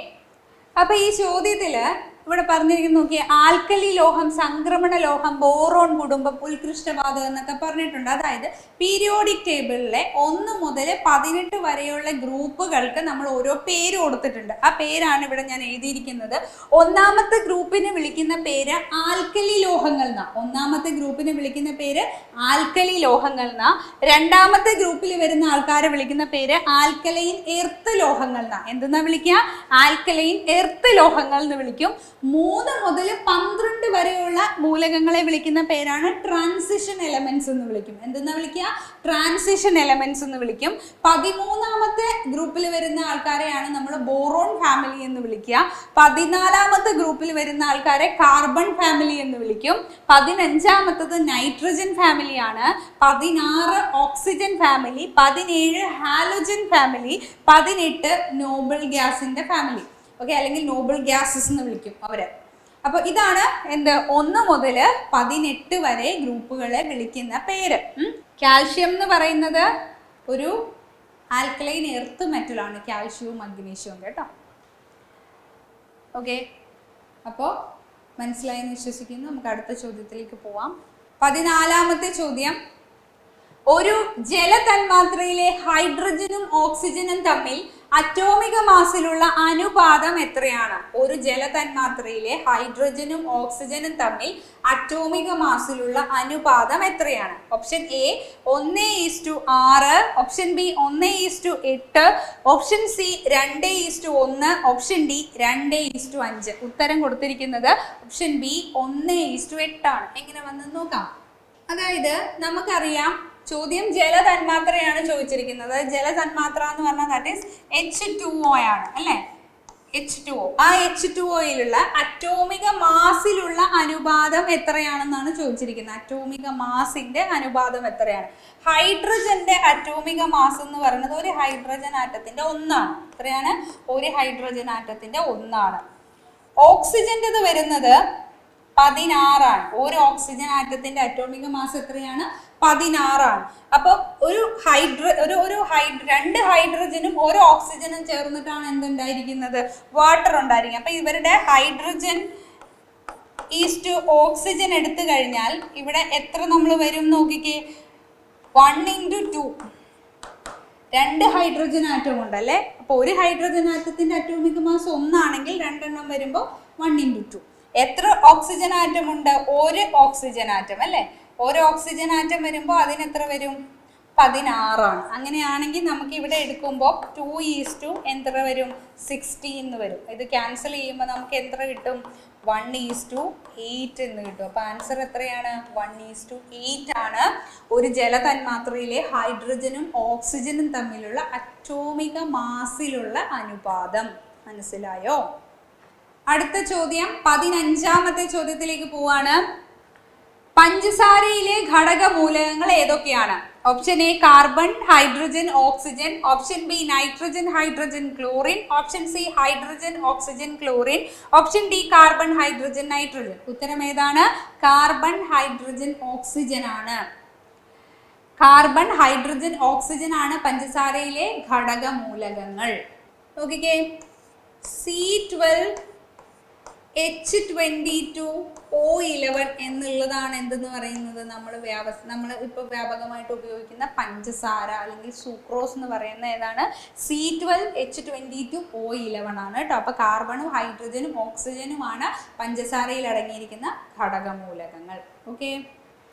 അപ്പൊ ഈ ചോദ്യത്തില് ഇവിടെ പറഞ്ഞിരിക്കുന്ന നോക്കിയേ, ആൽക്കലി ലോഹം, സംക്രമണ ലോഹം, ബോറോൺ കുടുംബം, ഉത്കൃഷ്ടവാതകം എന്നൊക്കെ പറഞ്ഞിട്ടുണ്ട്. അതായത് പീരിയോഡിക് ടേബിളിലെ 1 മുതൽ 18 വരെയുള്ള ഗ്രൂപ്പുകൾക്ക് നമ്മൾ ഓരോ പേര് കൊടുത്തിട്ടുണ്ട്. ആ പേരാണ് ഇവിടെ ഞാൻ എഴുതിയിരിക്കുന്നത്. 1ാമത്തെ ഗ്രൂപ്പിനെ വിളിക്കുന്ന പേര് ആൽക്കലി ലോഹങ്ങൾ എന്നാ. 1ാമത്തെ ഗ്രൂപ്പിനെ വിളിക്കുന്ന പേര് ആൽക്കലി ലോഹങ്ങൾ എന്നാ. 2ാമത്തെ ഗ്രൂപ്പിൽ വരുന്ന ആൾക്കാരെ വിളിക്കുന്ന പേര് ആൽക്കലൈൻ എർത്ത് ലോഹങ്ങൾ എന്നാ. എന്തെന്നാ വിളിക്കുക? ആൽക്കലൈൻ എർത്ത് ലോഹങ്ങൾ എന്ന് വിളിക്കും. 3 മുതൽ 12 വരെയുള്ള മൂലകങ്ങളെ വിളിക്കുന്ന പേരാണ് ട്രാൻസിഷൻ എലമെന്റ്സ് എന്ന് വിളിക്കും. എന്തെന്നാ വിളിക്കുക? ട്രാൻസിഷൻ എലമെന്റ്സ് എന്ന് വിളിക്കും. 13ാമത്തെ ഗ്രൂപ്പിൽ വരുന്ന ആൾക്കാരെയാണ് നമ്മൾ ബോറോൺ ഫാമിലി എന്ന് വിളിക്കുക. 14ാമത്തെ ഗ്രൂപ്പിൽ വരുന്ന ആൾക്കാരെ കാർബൺ ഫാമിലി എന്ന് വിളിക്കും. 15ാമത്തത് നൈട്രജൻ ഫാമിലിയാണ്. 16 oxygen family, 17 halogen family, 18 Noble ഗ്യാസിന്റെ ഫാമിലി. ഓക്കെ, അല്ലെങ്കിൽ നോബിൾ ഗ്യാസസ് എന്ന് വിളിക്കും അവരെ. അപ്പോൾ ഇതാണ് 1 മുതൽ 18 വരെ ഗ്രൂപ്പുകളെ വിളിക്കുന്ന പേര്. കാൽഷ്യം എന്ന് പറയുന്നത് ഒരു ആൽക്കലൈൻ എർത്ത് മെറ്റലാണ്, കാൽഷ്യവും മഗ്നീഷ്യവും കേട്ടോ. ഓക്കെ, അപ്പോൾ മനസ്സിലായെന്ന് വിശ്വസിക്കുന്നു. നമുക്ക് അടുത്ത ചോദ്യത്തിലേക്ക് പോവാം. 14ാമത്തെ ചോദ്യം, ഒരു ജലതന്മാത്രയിലെ ഹൈഡ്രജനും ഓക്സിജനും തമ്മിൽ അറ്റോമിക മാസിലുള്ള അനുപാതം എത്രയാണ്? ഒരു ജലതന്മാത്രയിലെ ഹൈഡ്രജനും ഓക്സിജനും തമ്മിൽ അറ്റോമിക മാസിലുള്ള അനുപാതം എത്രയാണ്? Option A 1:6, option B 1:8, option C 2:1, option D 2:5. ഉത്തരം കൊടുത്തിരിക്കുന്നത് ഓപ്ഷൻ ബി 1:8 ആണ്. എങ്ങനെ വന്നെന്ന് നോക്കാം. അതായത് നമുക്കറിയാം, ചോദ്യം ജലതന്മാത്രയാണ് ചോദിച്ചിരിക്കുന്നത്. ജലതന്മാത്ര എന്ന് പറഞ്ഞാൽ ദാറ്റ് ഈസ് H2O ആണ് അല്ലേ? H2O. ആ H2Oയിലുള്ള അറ്റോമിക മാസിലുള്ള അനുപാതം എത്രയാണെന്നാണ് ചോദിച്ചിരിക്കുന്നത്. അറ്റോമിക മാസിന്റെ അനുപാതം എത്രയാണ്? ഹൈഡ്രജന്റെ അറ്റോമിക മാസ് എന്ന് പറയുന്നത് ഒരു ഹൈഡ്രജൻ ആറ്റത്തിന്റെ 1 എത്രയാണ്? ഒരു ഹൈഡ്രജൻ ആറ്റത്തിന്റെ 1. ഓക്സിജന്റേത് വരുന്നത് 16. ഒരു ഓക്സിജൻ ആറ്റത്തിന്റെ അറ്റോമിക മാസ് എത്രയാണ്? 16. അപ്പോൾ രണ്ട് ഹൈഡ്രജനും ഒരു ഓക്സിജനും ചേർന്നിട്ടാണ് എന്തുണ്ടായിരിക്കുന്നത്? വാട്ടർ ഉണ്ടായിരിക്കും. അപ്പൊ ഇവരുടെ ഹൈഡ്രജൻ ഈസ്റ്റ് ഓക്സിജൻ എടുത്തു കഴിഞ്ഞാൽ ഇവിടെ എത്ര നമ്മൾ വരും നോക്കിക്കേ. 1:2. 2 ഹൈഡ്രജൻ ആറ്റം ഉണ്ടല്ലേ. അപ്പൊ ഒരു ഹൈഡ്രജൻ ആറ്റത്തിന്റെ അറ്റോമിക മാസ് 1 ആണെങ്കിൽ 2 വരുമ്പോൾ 1:2. എത്ര ഓക്സിജൻ ആറ്റം ഉണ്ട്? ഒരു ഓക്സിജൻ ആറ്റം അല്ലേ. ഒരു ഓക്സിജൻ ആറ്റം വരുമ്പോൾ അതിന് എത്ര വരും? 16 ആണ്. അങ്ങനെയാണെങ്കിൽ നമുക്ക് ഇവിടെ എടുക്കുമ്പോൾ 2:, എത്ര വരും? 16 വരും. ഇത് ക്യാൻസൽ ചെയ്യുമ്പോൾ നമുക്ക് എത്ര കിട്ടും? 1:8 എന്ന് കിട്ടും. അപ്പൊ ആൻസർ എത്രയാണ്? 1:8 ആണ് ഒരു ജലതന്മാത്രയിലെ ഹൈഡ്രജനും ഓക്സിജനും തമ്മിലുള്ള അറ്റോമിക മാസിലുള്ള അനുപാതം. മനസ്സിലായോ? അടുത്ത ചോദ്യം 15ാമത്തെ ചോദ്യത്തിലേക്ക് പോവാണ്. പഞ്ചസാരയിലെ ഘടക മൂലകങ്ങൾ ഏതൊക്കെയാണ്? Option A carbon, hydrogen, oxygen, option B nitrogen, hydrogen, chlorine, option C hydrogen, oxygen, chlorine, option D carbon, hydrogen, nitrogen. ഉത്തരം ഏതാണ്? കാർബൺ, ഹൈഡ്രജൻ, ഓക്സിജൻ ആണ്. കാർബൺ, ഹൈഡ്രജൻ, ഓക്സിജൻ ആണ് പഞ്ചസാരയിലെ ഘടക മൂലകങ്ങൾ. നോക്കിക്കേ, C12 H22 O11 എന്നുള്ളതാണ് എന്തെന്ന് പറയുന്നത്? നമ്മൾ ഇപ്പോൾ വ്യാപകമായിട്ട് ഉപയോഗിക്കുന്ന പഞ്ചസാര അല്ലെങ്കിൽ സൂക്രോസ് എന്ന് പറയുന്ന ഏതാണ്? C12 H22 O11 ആണ് കേട്ടോ. അപ്പൊ കാർബണും ഹൈഡ്രജനും ഓക്സിജനുമാണ് പഞ്ചസാരയിൽ അടങ്ങിയിരിക്കുന്ന ഘടകമൂലകങ്ങൾ. ഓക്കെ,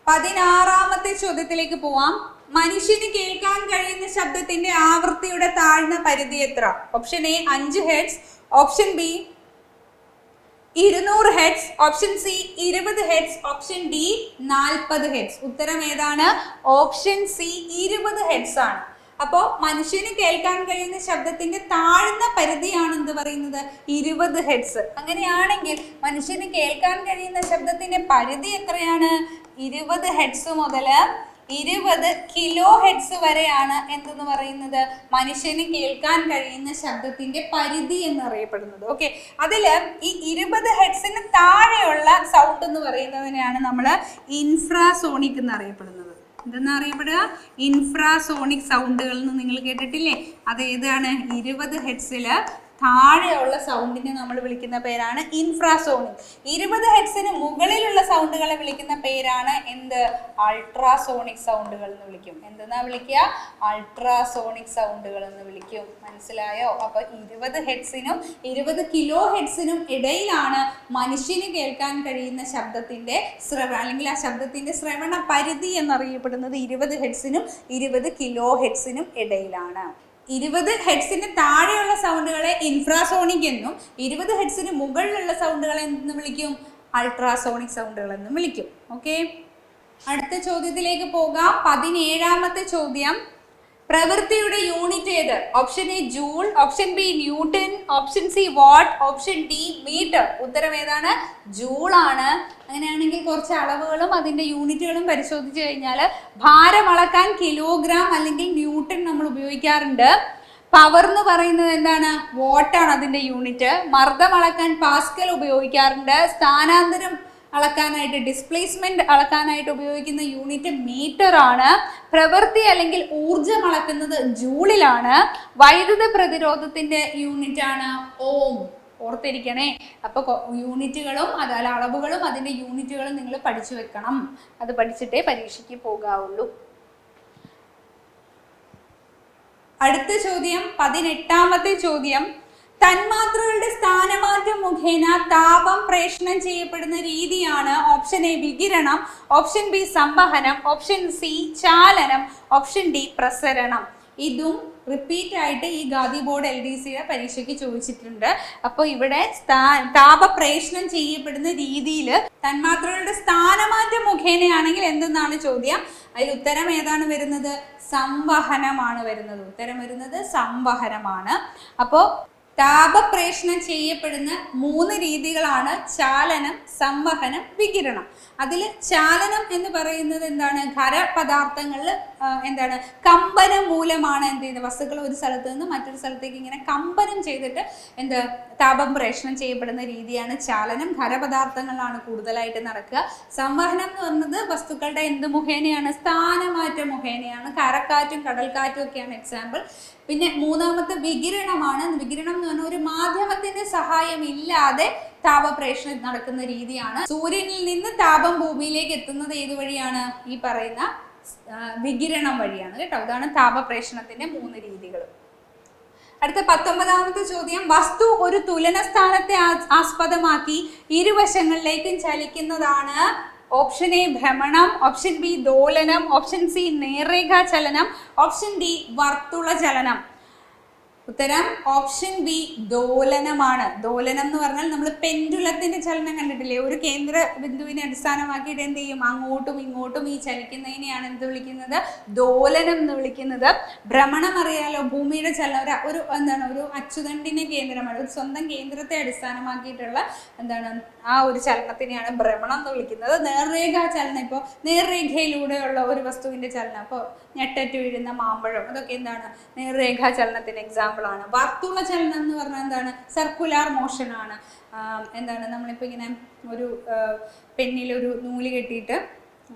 16ാമത്തെ ചോദ്യത്തിലേക്ക് പോവാം. മനുഷ്യന് കേൾക്കാൻ കഴിയുന്ന ശബ്ദത്തിന്റെ ആവൃത്തിയുടെ താഴ്ന്ന പരിധി എത്ര? Option A 5 hertz, option B 200 hertz, option C 20 hertz, option D 40 hertz. ഉത്തരം ഏതാണ്? ഓപ്ഷൻ സി 20 ഹെർട്സ് ആണ്. അപ്പോൾ മനുഷ്യന് കേൾക്കാൻ കഴിയുന്ന ശബ്ദത്തിന്റെ താഴ്ന്ന പരിധിയാണ് എന്ത് പറയുന്നത്? 20 ഹെർട്സ്. അങ്ങനെയാണെങ്കിൽ മനുഷ്യന് കേൾക്കാൻ കഴിയുന്ന ശബ്ദത്തിന്റെ പരിധി എത്രയാണ്? 20 ഹെർട്സ് മുതൽ 20 കിലോ ഹെർട്സ് വരെയാണ് എന്തെന്ന് പറയുന്നത്? മനുഷ്യന് കേൾക്കാൻ കഴിയുന്ന ശബ്ദത്തിന്റെ പരിധി എന്നറിയപ്പെടുന്നത്. ഓക്കെ, അതില് ഈ 20 ഹെർട്സിന് താഴെയുള്ള സൗണ്ട് എന്ന് പറയുന്നതിനെയാണ് നമ്മൾ ഇൻഫ്രാസോണിക് എന്നറിയപ്പെടുന്നത്. എന്തെന്ന് അറിയപ്പെടുക? ഇൻഫ്രാസോണിക് സൗണ്ടുകൾ എന്ന് നിങ്ങൾ കേട്ടിട്ടില്ലേ? അത് ഏതാണ്? 20 ഹെർട്സില് താഴെയുള്ള സൗണ്ടിനെ നമ്മൾ വിളിക്കുന്ന പേരാണ് ഇൻഫ്രാസോണിക്. 20 ഹെർട്സിന് മുകളിലുള്ള സൗണ്ടുകളെ വിളിക്കുന്ന പേരാണ് എന്ത്? അൾട്രാസോണിക് സൗണ്ടുകൾ എന്ന് വിളിക്കും. എന്തെന്നാ വിളിക്കുക? അൾട്രാസോണിക് സൗണ്ടുകൾ എന്ന് വിളിക്കും. മനസ്സിലായോ? അപ്പൊ 20 ഹെർട്സിനും 20 കിലോ ഹെർട്സിനും ഇടയിലാണ് മനുഷ്യന് കേൾക്കാൻ കഴിയുന്ന ശബ്ദത്തിന്റെ അല്ലെങ്കിൽ ആ ശബ്ദത്തിന്റെ ശ്രവണ പരിധി എന്നറിയപ്പെടുന്നത് 20 ഹെർട്സിനും 20 കിലോ ഹെർട്സിനും ഇടയിലാണ്. 20 ഹെഡ്സിന് താഴെയുള്ള സൗണ്ടുകളെ ഇൻഫ്രാസോണിക് എന്നും 20 ഹെഡ്സിന് മുകളിലുള്ള സൗണ്ടുകളെ എന്ന് വിളിക്കും? അൾട്രാസോണിക് സൗണ്ടുകൾ എന്നും വിളിക്കും. ഓക്കെ, അടുത്ത ചോദ്യത്തിലേക്ക് പോകാം. 17ാമത്തെ ചോദ്യം, പ്രവൃത്തിയുടെ യൂണിറ്റ് ഏത്? Option A joule, option B newton, option see what, option D metre. ഉത്തരം ഏതാണ്? ജൂൾ ആണ്. അങ്ങനെയാണെങ്കിൽ കുറച്ച് അളവുകളും അതിന്റെ യൂണിറ്റുകളും പരിശോധിച്ചു കഴിഞ്ഞാൽ ഭാരം അളക്കാൻ കിലോഗ്രാം അല്ലെങ്കിൽ ന്യൂട്ടൺ നമ്മൾ ഉപയോഗിക്കാറുണ്ട്. പവർ എന്ന് പറയുന്നത് എന്താണ്? വാട്ടാണ് അതിന്റെ യൂണിറ്റ്. മർദ്ദം അളക്കാൻ പാസ്കൽ ഉപയോഗിക്കാറുണ്ട്. സ്ഥാനാന്തരം അളക്കാനായിട്ട്, ഡിസ്പ്ലേസ്മെന്റ് അളക്കാനായിട്ട് ഉപയോഗിക്കുന്ന യൂണിറ്റ് മീറ്റർ ആണ്. പ്രവൃത്തി അല്ലെങ്കിൽ ഊർജം അളക്കുന്നത് ജൂളിലാണ്. വൈദ്യുത പ്രതിരോധത്തിന്റെ യൂണിറ്റ് ആണ് ഓം. ഓർത്തിരിക്കണേ. അപ്പൊ യൂണിറ്റുകളും അതല്ല അളവുകളും അതിന്റെ യൂണിറ്റുകളും നിങ്ങൾ പഠിച്ചു വെക്കണം. അത് പഠിച്ചിട്ടേ പരീക്ഷയ്ക്ക് പോകാവുള്ളൂ. അടുത്ത ചോദ്യം, 18ാമത്തെ ചോദ്യം, തന്മാത്രകളുടെ സ്ഥാനമാറ്റം മുഖേന താപം പ്രേഷണം ചെയ്യപ്പെടുന്ന രീതിയാണ് ഓപ്ഷൻ എ വികിരണം, ഓപ്ഷൻ ബി സംവഹനം, ഓപ്ഷൻ സി ചാലനം, ഓപ്ഷൻ ഡി പ്രസരണം. ഇതും റിപ്പീറ്റ് ആയിട്ട് ഈ ഗാദി ബോർഡ് LDCയുടെ പരീക്ഷയ്ക്ക് ചോദിച്ചിട്ടുണ്ട്. അപ്പോൾ ഇവിടെ താപപ്രേഷണം ചെയ്യപ്പെടുന്ന രീതിയിൽ തന്മാത്രകളുടെ സ്ഥാനമാറ്റം മുഖേനയാണെങ്കിൽ എന്തെന്നാണ് ചോദ്യം. അതിൽ ഉത്തരം ഏതാണ് വരുന്നത്? സംവഹനമാണ് വരുന്നത്. ഉത്തരം വരുന്നത് സംവഹനമാണ്. അപ്പോൾ താപപ്രേഷണം ചെയ്യപ്പെടുന്ന 3 രീതികളാണ് ചാലനം, സംവഹനം, വികിരണം. അതിൽ ചാലനം എന്ന് പറയുന്നത് എന്താണ്? ഖരപദാർത്ഥങ്ങളിൽ എന്താണ് കമ്പനം മൂലമാണ് എന്ത് ചെയ്യുന്നത്? വസ്തുക്കൾ ഒരു സ്ഥലത്ത് നിന്ന് മറ്റൊരു സ്ഥലത്തേക്ക് ഇങ്ങനെ കമ്പനം ചെയ്തിട്ട് എന്ത് താപം പ്രേഷണം ചെയ്യപ്പെടുന്ന രീതിയാണ് ചാലനം. ഖരപദാർത്ഥങ്ങളിലാണ് കൂടുതലായിട്ട് നടക്കുക. സംവഹനം എന്ന് പറയുന്നത് വസ്തുക്കളുടെ എന്ത് മുഖേനയാണ്? സ്ഥാനമാറ്റം മുഖേനയാണ്. കരക്കാറ്റും കടൽക്കാറ്റും ഒക്കെയാണ് എക്സാമ്പിൾ. പിന്നെ 3ാമത്തെ വികിരണമാണ്. വികിരണം എന്ന് പറഞ്ഞാൽ ഒരു മാധ്യമത്തിന്റെ സഹായം ഇല്ലാതെ താപപ്രേഷണം നടക്കുന്ന രീതിയാണ്. സൂര്യനിൽ നിന്ന് താപം ഭൂമിയിലേക്ക് എത്തുന്നത് ഏത് വഴിയാണ്? ഈ പറയുന്ന വികിരണം വഴിയാണ് കേട്ടോ. ഇതാണ് താപപ്രേഷണത്തിന്റെ 3 രീതികൾ. അടുത്ത 19ാമത്തെ ചോദ്യം, വസ്തു ഒരു തുലന സ്ഥാനത്തെ ആസ്പദമാക്കി ഇരുവശങ്ങളിലേക്കും ചലിക്കുന്നതാണ് ഓപ്ഷൻ എ ഭ്രമണം, ഓപ്ഷൻ ബി ദോലനം, ഓപ്ഷൻ സി നേർരേഖാ ചലനം, ഓപ്ഷൻ ഡി വർത്തുള ചലനം. ഉത്തരം ഓപ്ഷൻ ബി ദോലനമാണ്. ദോലനം എന്ന് പറഞ്ഞാൽ നമ്മൾ പെൻഡുലത്തിന്റെ ചലനം കണ്ടിട്ടില്ലേ? ഒരു കേന്ദ്ര ബിന്ദുവിനെ അടിസ്ഥാനമാക്കിയിട്ട് എന്ത് ചെയ്യും? അങ്ങോട്ടും ഇങ്ങോട്ടും ഈ ചലിക്കുന്നതിനെയാണ് എന്ത് വിളിക്കുന്നത്? ദോലനം എന്ന് വിളിക്കുന്നത്. ഭ്രമണം അറിയാലോ, ഭൂമിയുടെ ചലനം ഒരു എന്താണ് ഒരു അച്ചുതണ്ടിനെ കേന്ദ്രമാണ്, ഒരു സ്വന്തം കേന്ദ്രത്തെ അടിസ്ഥാനമാക്കിയിട്ടുള്ള എന്താണ് ആ ഒരു ചലനത്തിനെയാണ് ഭ്രമണം എന്ന് വിളിക്കുന്നത്. നേർരേഖാ ചലനം, ഇപ്പോൾ നേർരേഖയിലൂടെയുള്ള ഒരു വസ്തുവിന്റെ ചലനം, അപ്പോൾ ഞെട്ടറ്റ് വീഴുന്ന മാമ്പഴം, അതൊക്കെ എന്താണ്? നേർരേഖാ ചലനത്തിന് എക്സാമ്പിൾ ആണ്. വർത്തുള ചലനം എന്ന് പറഞ്ഞാൽ എന്താണ്? സർക്കുലാർ മോഷൻ ആണ്. എന്താണ് നമ്മളിപ്പോൾ ഇങ്ങനെ ഒരു പെന്നിലൊരു നൂല് കെട്ടിയിട്ട്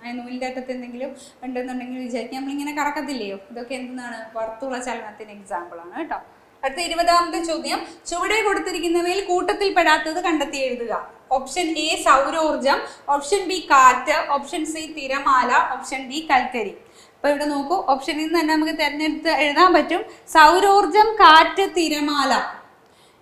ആ നൂലിൻ്റെ അറ്റത്ത് എന്തെങ്കിലും ഉണ്ടെന്നുണ്ടെങ്കിൽ വിചാരിക്കും നമ്മളിങ്ങനെ കറക്കത്തില്ലയോ? ഇതൊക്കെ എന്താണ്? വർത്തുള ചലനത്തിന് എക്സാമ്പിൾ ആണ് കേട്ടോ. അടുത്ത 20ാമത്തെ ചോദ്യം, ചുവടെ കൊടുത്തിരിക്കുന്നവയിൽ കൂട്ടത്തിൽപ്പെടാത്തത് കണ്ടെത്തി എഴുതുക. ഓപ്ഷൻ എ സൗരോർജം, ഓപ്ഷൻ ബി കാറ്റ്, ഓപ്ഷൻ സി തിരമാല, ഓപ്ഷൻ ഡി കൽക്കരി. അപ്പൊ ഇവിടെ നോക്കൂ, ഓപ്ഷനിൽ നിന്ന് തന്നെ നമുക്ക് തിരഞ്ഞെടുത്ത് എഴുതാൻ പറ്റും. സൗരോർജം, കാറ്റ്, തിരമാല,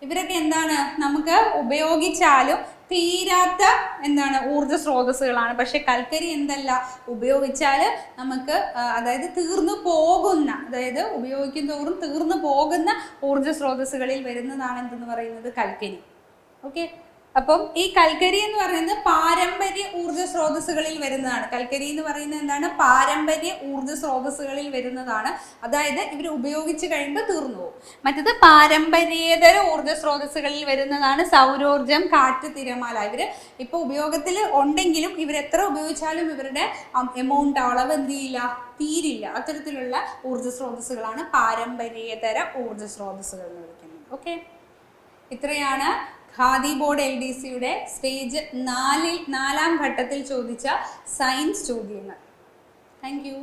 ഇവരൊക്കെ എന്താണ്? നമുക്ക് ഉപയോഗിച്ചാലും തീരാത്ത എന്താണ് ഊർജ്ജ സ്രോതസ്സുകളാണ്. പക്ഷെ കൽക്കരി എന്തല്ല, ഉപയോഗിച്ചാൽ നമുക്ക് അതായത് തീർന്നു പോകുന്ന, അതായത് ഉപയോഗിക്കും തോറും തീർന്നു പോകുന്ന ഊർജ്ജ സ്രോതസ്സുകളിൽ വരുന്നതാണ് എന്തെന്ന് പറയുന്നത്? കൽക്കരി. ഓക്കെ, അപ്പം ഈ കൽക്കരി എന്ന് പറയുന്നത് പാരമ്പര്യ ഊർജ്ജ സ്രോതസ്സുകളിൽ വരുന്നതാണ്. കൽക്കരി എന്ന് പറയുന്നത് എന്താണ്? പാരമ്പര്യ ഊർജ്ജ സ്രോതസ്സുകളിൽ വരുന്നതാണ്. അതായത് ഇവർ ഉപയോഗിച്ച് കഴിയുമ്പോൾ തീർന്നു പോകും. മറ്റത് പാരമ്പര്യേതര ഊർജ്ജ സ്രോതസ്സുകളിൽ വരുന്നതാണ് സൗരോർജം, കാറ്റ്, തിരമാല. ഇവർ ഇപ്പോൾ ഉപയോഗത്തിൽ ഉണ്ടെങ്കിലും ഇവരെത്ര ഉപയോഗിച്ചാലും ഇവരുടെ എമൗണ്ട് അളവ് എന്ത് ചെയ്യില്ല, തീരില്ല. അത്തരത്തിലുള്ള ഊർജ്ജ സ്രോതസ്സുകളാണ് പാരമ്പര്യേതര ഊർജ്ജ സ്രോതസ്സുകൾ എന്ന് വിളിക്കുന്നത്. ഓക്കെ, ഇത്രയാണ് ഖാദി ബോർഡ് LDCയുടെ സ്റ്റേജ് 4-ാം ഘട്ടത്തിൽ ചോദിച്ച സയൻസ് ചോദ്യങ്ങൾ. Thank you.